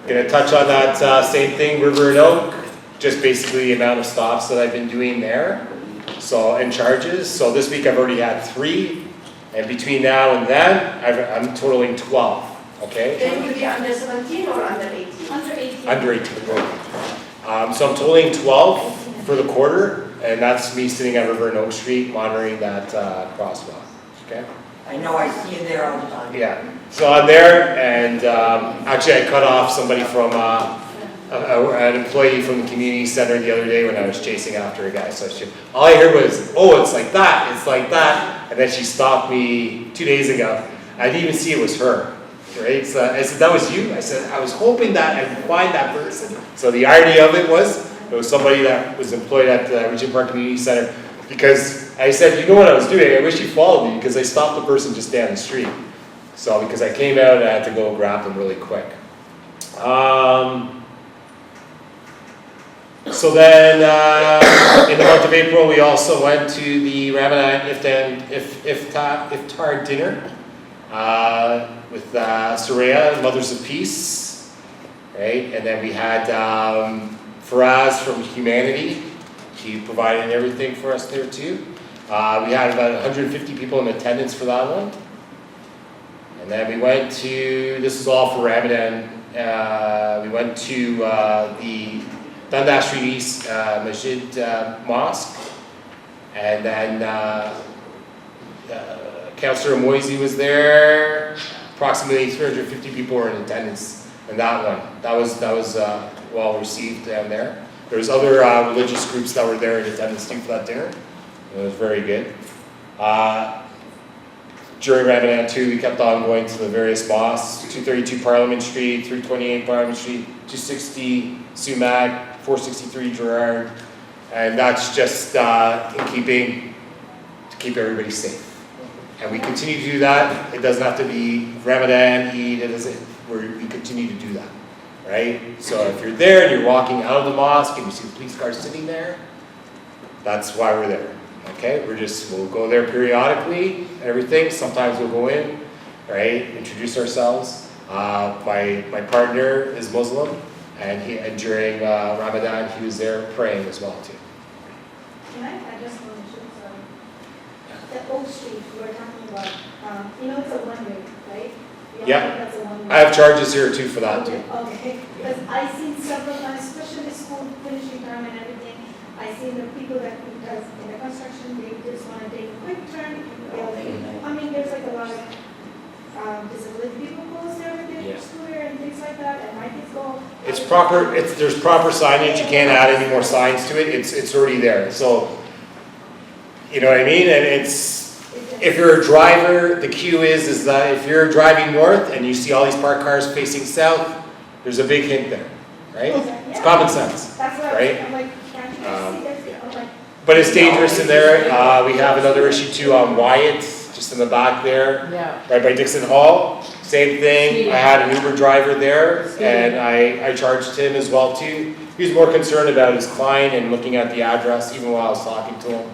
Gonna touch on that same thing, River and Oak, just basically the amount of stops that I've been doing there. So, and charges. So this week I've already had 3, and between now and then, I'm totaling 12. Okay. They will be under 17 or under 18? Under 18. Under 18. So I'm totaling 12 for the quarter, and that's me sitting at River and Oak Street monitoring that crosswalk. Okay. I know, I see you there all the time. Yeah. So I'm there, and actually I cut off somebody from an employee from the community center the other day when I was chasing after a guy. So all I heard was, "Oh, it's like that, it's like that," and then she stopped me 2 days ago. I didn't even see it was her. Right? So I said, "That was you?" I said, "I was hoping that I would find that person." So the irony of it was somebody that was employed at the Regent Park Community Center, because I said, "You know what I was doing? I wish you followed me," because I stopped the person just down the street. So because I came out and I had to go grab them really quick. So then in the month of April, we also went to the Ramadan Iftar dinner with Soraya, Mothers of Peace, right? And then we had Faraz from Humanity. He provided everything for us there too. We had about 150 people in attendance for that one. And then we went to, this is all for Ramadan, we went to the Dundas Street East Masjid Mosque. And then Councillor Moisey was there. Approximately 350 people were in attendance in that one. That was well received down there. There was other religious groups that were there in attendance too for that dinner. It was very good. During Ramadan too, we kept on going to the various mosques, 232 Parliament Street, 328 Parliament Street, 260 Sumac, 463 Gerrard, and that's just to keep everybody safe. And we continue to do that. It doesn't have to be Ramadan, Eid, we continue to do that, right? So if you're there and you're walking out of the mosque and you see the police car sitting there, that's why we're there. Okay, we'll go there periodically and everything. Sometimes we'll go in, right, introduce ourselves. My partner is Muslim, and during Ramadan he was there praying as well too. Can I just want to show the Oak Street we were talking about? It's a one-way, right? Yeah, that's a one-way. I have charges here too for that too. Okay, because I've seen several times, especially school finishing term and everything, I see seen the people that does in the construction, they just want to take a quick turn and go. I mean, there's like a lot of disability people goes there with their scooter and things like that, and my kids go. It's proper, there's proper signage, you can't add any more signs to it, it's already there, so, you know what I mean, and if you're a driver, the cue is that if you're driving north and you see all these parked cars facing south, there's a big hint there, right? It's common sense, That's what right? I'm like, can't you guys see this? I'm like, But it's dangerous in there, we have another issue too on Wyatt, just in the back there. Yeah. Right by Dixon Hall, same thing. I had an Uber driver there, and I charged him as well too. He was more concerned about his client and looking at the address, even while I was talking to him.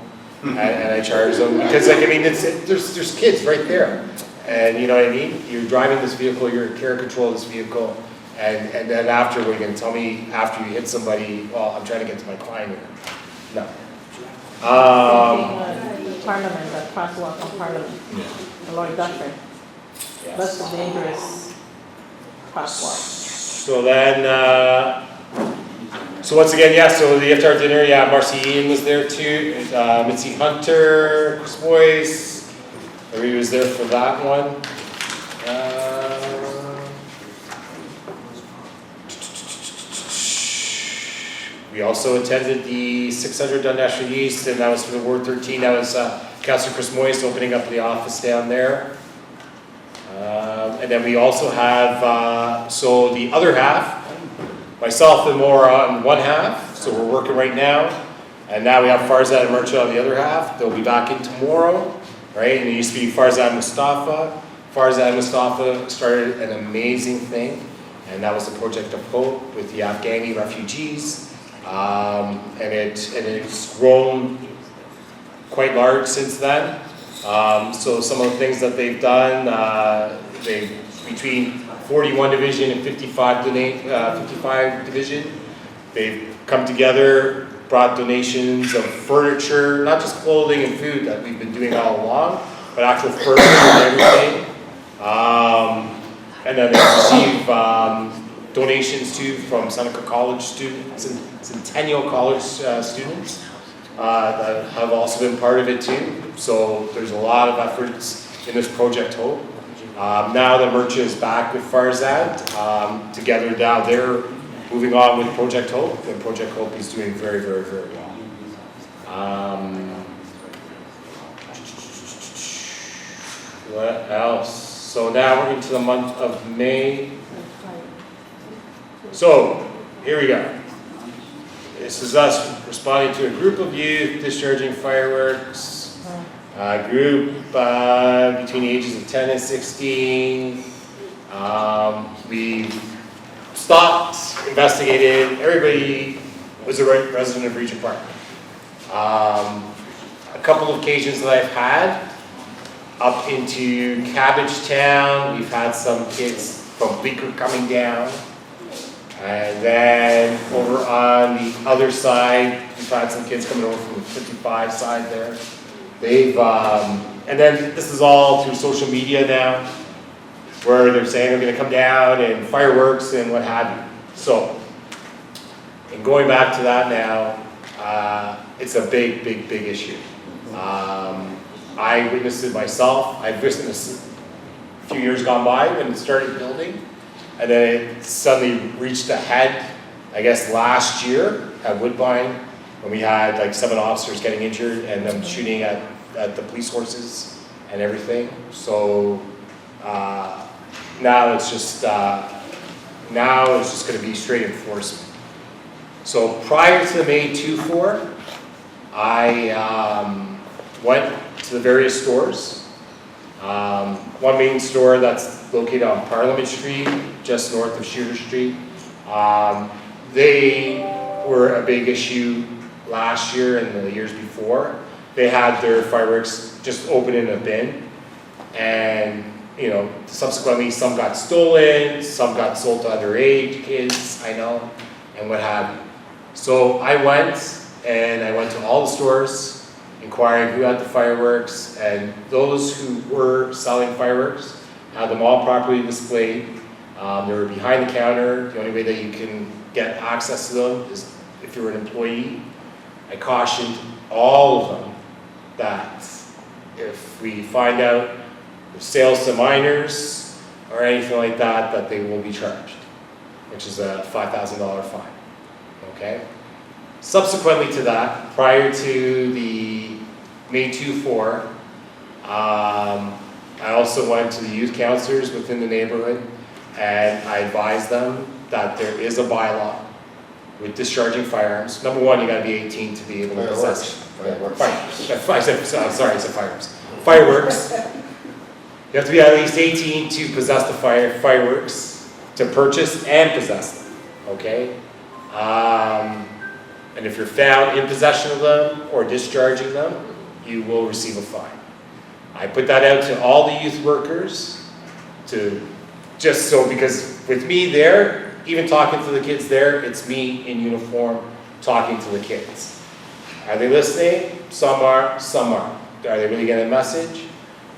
And I charged him because, like, I mean, there's kids right there, and you know what I mean. You're driving this vehicle, you're in care control of this vehicle, and then after, what are you going to tell me after you hit somebody? Well, I'm trying to get to my client here. No. Parliament, that crosswalk on Parliament, the Lord Dufferin. That's a dangerous crosswalk. So then, so once again, so the after dinner, Marcy Ian was there too, Mitzi Hunter, Chris Boyce, everybody was there for that one. We also attended the 600 Dundas Street East, and that was for the Ward 13. That was Councillor Chris Moyes opening up the office down there. And then we also have, so the other half, myself and Maura on one half, so we're working right now. And now we have Farzad and Murchah on the other half. They'll be back in tomorrow, right? And it used to be Farzad Mustafa. Farzad Mustafa started an amazing thing, and that was the Project of Hope with the Afghani refugees. And it's grown quite large since then. So some of the things that they've done, between 41 division and 55 division, they've come together, brought donations of furniture, not just clothing and food that we've been doing all along, but actual furniture and everything. And then they receive donations too from Seneca College students and Centennial College students that have also been part of it too. So there's a lot of efforts in this Project Hope. Now that Murchah is back with Farzad, together now they're moving on with Project Hope, and Project Hope is doing very, very, very well. What else? So now we're into the month of May. So, here we go. This is us responding to a group of youth discharging fireworks. A group between the ages of 10 and 16. We stopped, investigated. Everybody was a resident of Regent Park. A couple of occasions that I've had, up into Cabbagetown, we've had some kids from Bleecker coming down. And then over on the other side, we've had some kids coming over from the 55 side there. They've, and then this is all through social media now, where they're saying they're gonna come down and fireworks and what have you. So, and going back to that now, it's a big, big, big issue. I witnessed it myself. I've witnessed it a few years gone by when it started building. And then it suddenly reached a head, I guess last year at Woodbine, when we had like 7 officers getting injured and them shooting at the police horses and everything. So now it's just going to be straight enforcement. So prior to the May 2-4, I went to the various stores. One main store that's located on Parliament Street, just north of Shooter Street. They were a big issue last year and the years before. They had their fireworks just open in a bin, and you know, subsequently some got stolen, some got sold to underage kids, I know, and what have you. So I went to all the stores, inquiring who had the fireworks, and those who were selling fireworks had them all properly displayed. They were behind the counter. The only way that you can get access to them is if you're an employee. I cautioned all of them that if we find out sales to minors or anything like that, that they will be charged, which is a $5,000 fine, okay? Subsequently to that, prior to the May 2-4, I also went to the youth counselors within the neighborhood and I advised them that there is a bylaw with discharging firearms. Number one, you gotta be 18 to be able to possess. Fireworks. I said firearms. Fireworks. You have to be at least 18 to possess the fireworks, to purchase and possess them, okay? And if you're found in possession of them or discharging them, you will receive a fine. I put that out to all the youth workers to just so, because with me there, even talking to the kids there, it's me in uniform talking to the kids. Are they listening? Some are, some aren't. Are they really getting a message?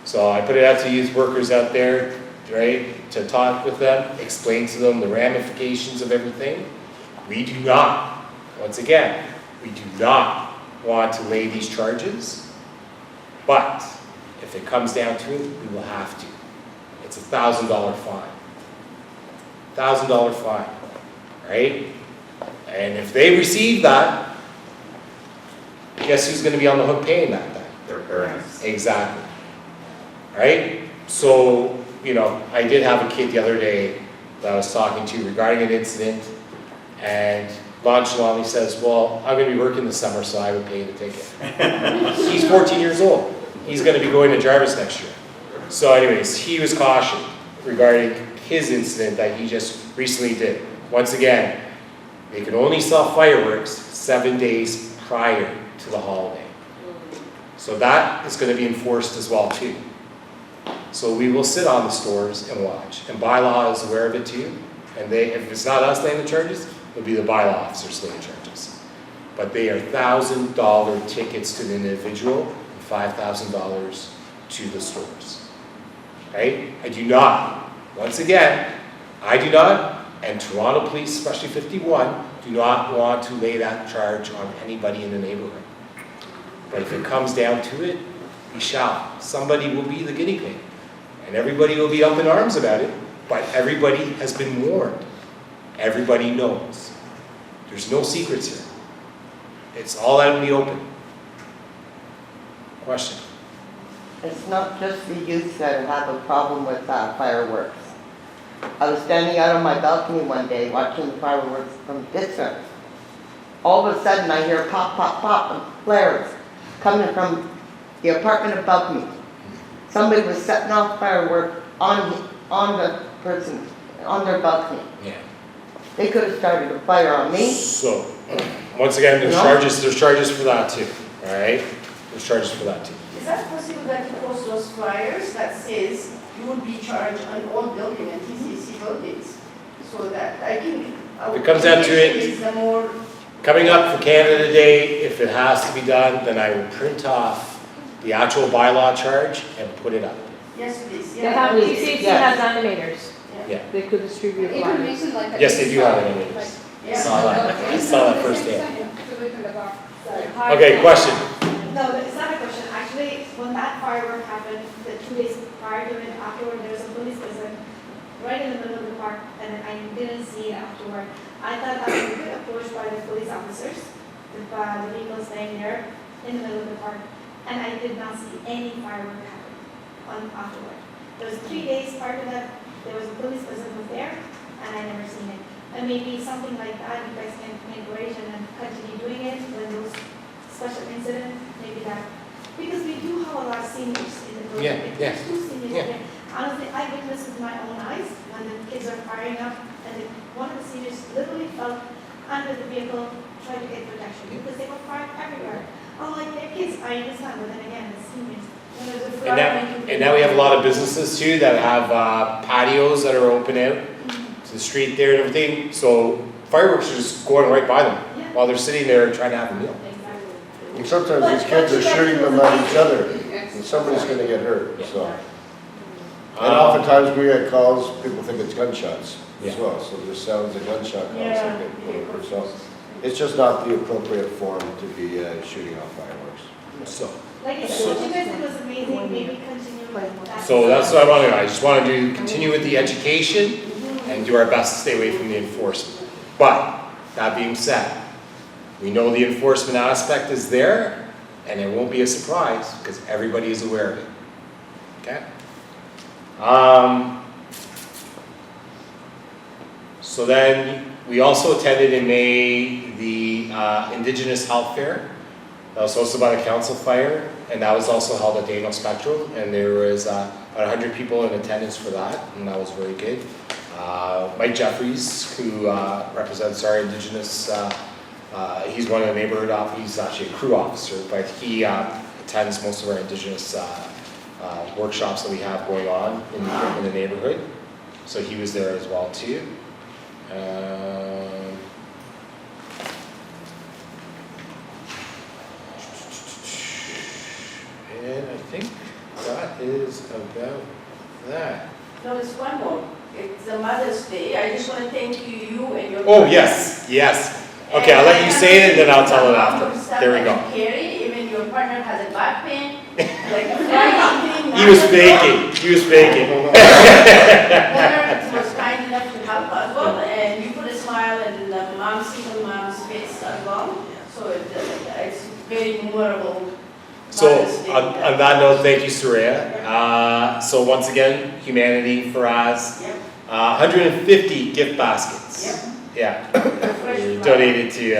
So I put it out to youth workers out there, right, to talk with them, explain to them the ramifications of everything. We do not, once again, we do not want to lay these charges, but if it comes down to it, we will have to. It's a $1,000 fine. $1,000 fine, right? And if they receive that, guess who's going to be on the hook paying that then? Their parents. Exactly. Right? So, you know, I did have a kid the other day that I was talking to regarding an incident, and nonchalantly says, well, I'm going to be working this summer, so I would pay the ticket. He's 14 years old. He's going to be going to Jarvis next year. So anyways, he was cautioned regarding his incident that he just recently did. Once again, they can only sell fireworks 7 days prior to the holiday. So that is going to be enforced as well too. So we will sit on the stores and watch. And bylaw is aware of it too. And they, if it's not us laying the charges, it'll be the bylaw officers laying charges. But they are $1,000 tickets to the individual and $5,000 to the stores. Right? I do not, once again, I do not, and Toronto Police, especially 51, do not want to lay that charge on anybody in the neighborhood. But if it comes down to it, we shall. Somebody will be the guinea pig. And everybody will be up in arms about it, but everybody has been warned. Everybody knows. There's no secrets here. It's all out in the open. Question? It's not just the youth that have a problem with fireworks. I was standing out on my balcony one day watching the fireworks from distance. All of a sudden I hear pop, pop, pop, and flares coming from the apartment above me. Somebody was setting off fireworks on the person, on their balcony. Yeah. They could have started a fire on me. So, once again, there's charges for that too, all right? There's charges for that too. Is that possible that you post those flyers that says you would be charged on all building and TCC buildings? So that I think. If it comes down to it, is the more. Coming up for Canada Day, if it has to be done, then I will print off the actual bylaw charge and put it up. Yes, please. They have, TCC has animators. Yeah. They could distribute Even flyers. making like a. Yes, they do have animators. I saw that. I saw that firsthand. Okay, question. No, it's not a question. Actually, when that firework happened, the 2 days prior to it, afterward, there was a police person right in the middle of the park, and I didn't see it afterward. I thought I was a bit approached by the police officers, the vehicles staying there in the middle of the park, and I did not see any firework happen afterward. There was 3 days prior to that, there was a police person who was there, and I never seen it. And maybe something like that, you guys can encourage and continue doing it when those special incidents, maybe that. Because we do have a lot of seniors in the building. Yeah, yeah. Two seniors Yeah. there. Honestly, I witnessed with my own eyes when the kids are firing up, and one of the seniors literally fell under the vehicle trying to get protection because they were fired everywhere. I'm like, they're kids, I understand, but then again, the seniors. When there's a fire, And now we have a lot of businesses too that have patios that are open out to the street there and everything. So fireworks are just going right by them while they're sitting there trying to have a meal. And sometimes these kids are shooting them at each other, and somebody's gonna get hurt, so. And oftentimes we get calls, people think it's gunshots as well, so there's sounds of gunshot calls that get put over, so. It's just not the appropriate form to be shooting off fireworks. So, Like I said, what you guys did was amazing, maybe continue with that. so that's what I want to do. I just want to do, continue with the education and do our best to stay away from the enforcement. But, that being said, we know the enforcement aspect is there, and it won't be a surprise, because everybody is aware of it. Okay? So then, we also attended in May the Indigenous Health Fair. That was hosted by the Council Fire, and that was also held at Dano Spectral, and there was about 100 people in attendance for that, and that was very good. Mike Jeffries, who represents our Indigenous, he's one of the neighborhood officers, he's actually a crew officer, but he attends most of our Indigenous workshops that we have going on in the neighborhood. So he was there as well too. And I think that is about that. No, it's one more. It's the Mother's Day. I just want to thank you and your. Oh, yes, yes. Okay, I'll let you say it and then I'll tell it after. There we go. Carry, even your partner has a back pain, like a flying thing. He was faking, he was faking. Mother was kind enough to help as well, and you put a smile in the mom's, single mom's face as well. So it's very memorable. So on that note, thank you, Soraya. So once again, humanity for us. 150 gift baskets. Yeah. We donated to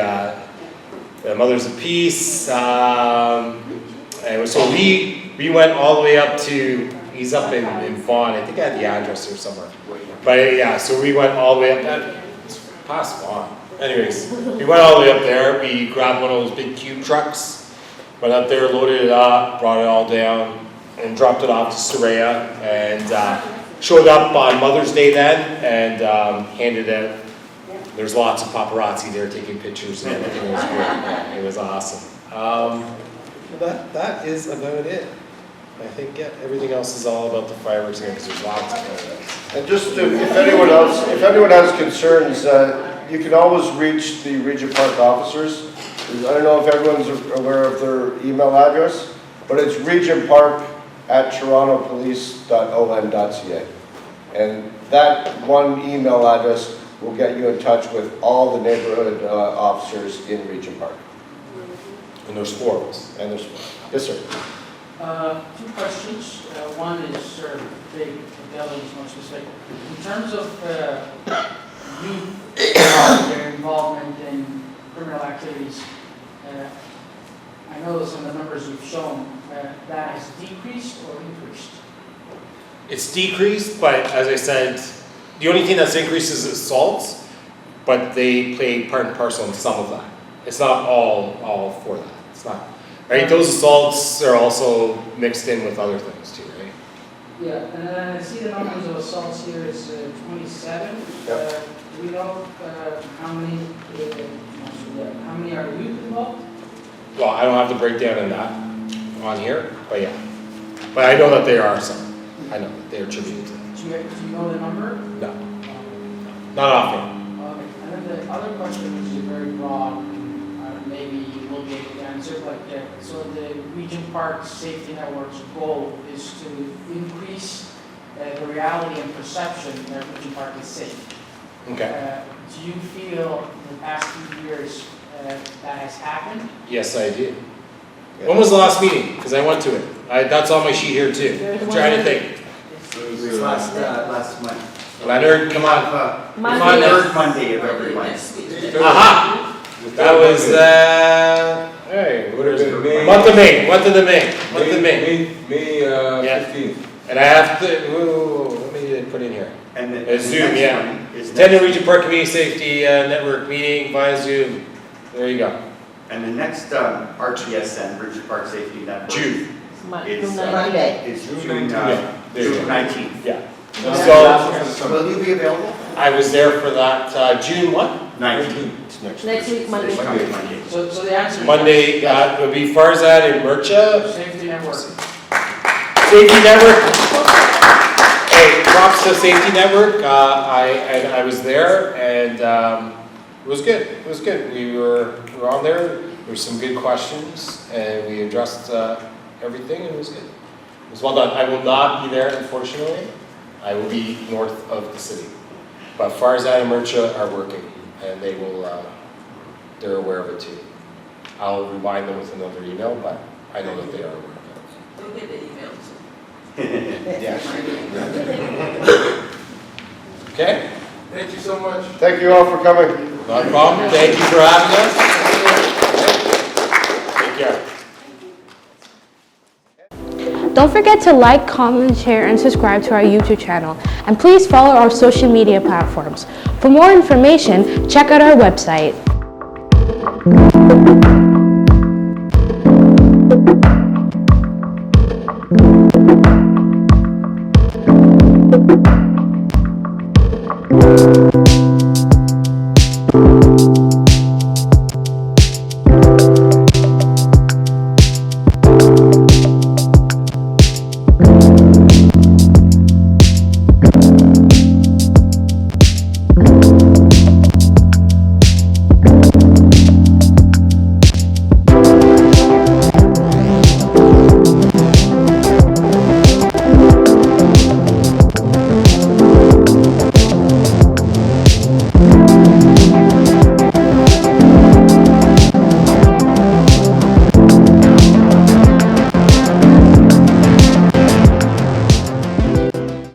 the Mothers of Peace. And so we went all the way up to, he's up in Vaughan, I think I had the address here somewhere. But yeah, so we went all the way up, it's past Vaughan. Anyways, we went all the way up there, we grabbed one of those big cube trucks, went up there, loaded it up, brought it all down, and dropped it off to Soraya, and showed up on Mother's Day then, and handed it. There's lots of paparazzi there taking pictures, and everything was great. It was awesome. That is about it. I think everything else is all about the fireworks again, because there's lots of fireworks. And just if anyone has concerns, you can always reach the Regent Park officers. I don't know if everyone's aware of their email address, but it's regentpark@torontopolice.on.ca. And that one email address will get you in touch with all the neighborhood officers in Regent Park. And there's 4 of us. And there's, yes sir. 2 questions. One is sort of big, the other is more specific. In terms of youth, their involvement in criminal activities, I know some of the numbers you've shown, that has decreased or increased? It's decreased, but as I said, the only thing that's increased is assaults, but they play part and parcel in some of that. It's not all for that. It's not. Right? Those assaults are also mixed in with other things too, right? Yeah, and then I see the numbers of assaults here is 27. Yep. Do we know how many are youth involved? Well, I don't have the breakdown in that on here, but yeah. But I know that there are some. I know that they are attributed to that. Do you know the number? No. Not often. Okay, and then the other question, which is very broad, maybe you will be able to answer, but so the Regent Park Safety Network's goal is to increase the reality and perception that Regent Park is safe. Okay. Do you feel in the past few years that has happened? Yes, I did. When was the last meeting? Because I went to it. That's on my sheet here too. I'm trying to think. It was last month. Leonard, come on. Come on, third Monday of every month. Aha! That was, hey, what is it? Month of May. May 15th. And I have to, what did I put in here? And It's Zoom, yeah. Attend the Regent Park Community Safety Network meeting via Zoom. There you go. And the next RTSN, Regent Park Safety Network. June. It's Monday. It's June June 19th. Yeah. So, will you be available? I was there for that, June what? 19th. Next week, Monday. So the answer is Monday, it would be Farzad and Murcha. Safety Network. Safety Network. Hey, props to Safety Network. I was there, and It was good. It was good. We were on there. There were some good questions, and we addressed everything. And it was good. It was well done. I will not be there, unfortunately. I will be north of the city. But Farzad and Murcha are working, and they will. They're aware of it too. I'll remind them with another email, but I know that they are aware of it. Don't get the emails. Yes. Okay. Thank you so much. Thank you all for coming. Not a problem. Thank you for having us. Take care. Don't forget to like, comment, share, and subscribe to our YouTube channel. And please follow our social media platforms. For more information, check out our website.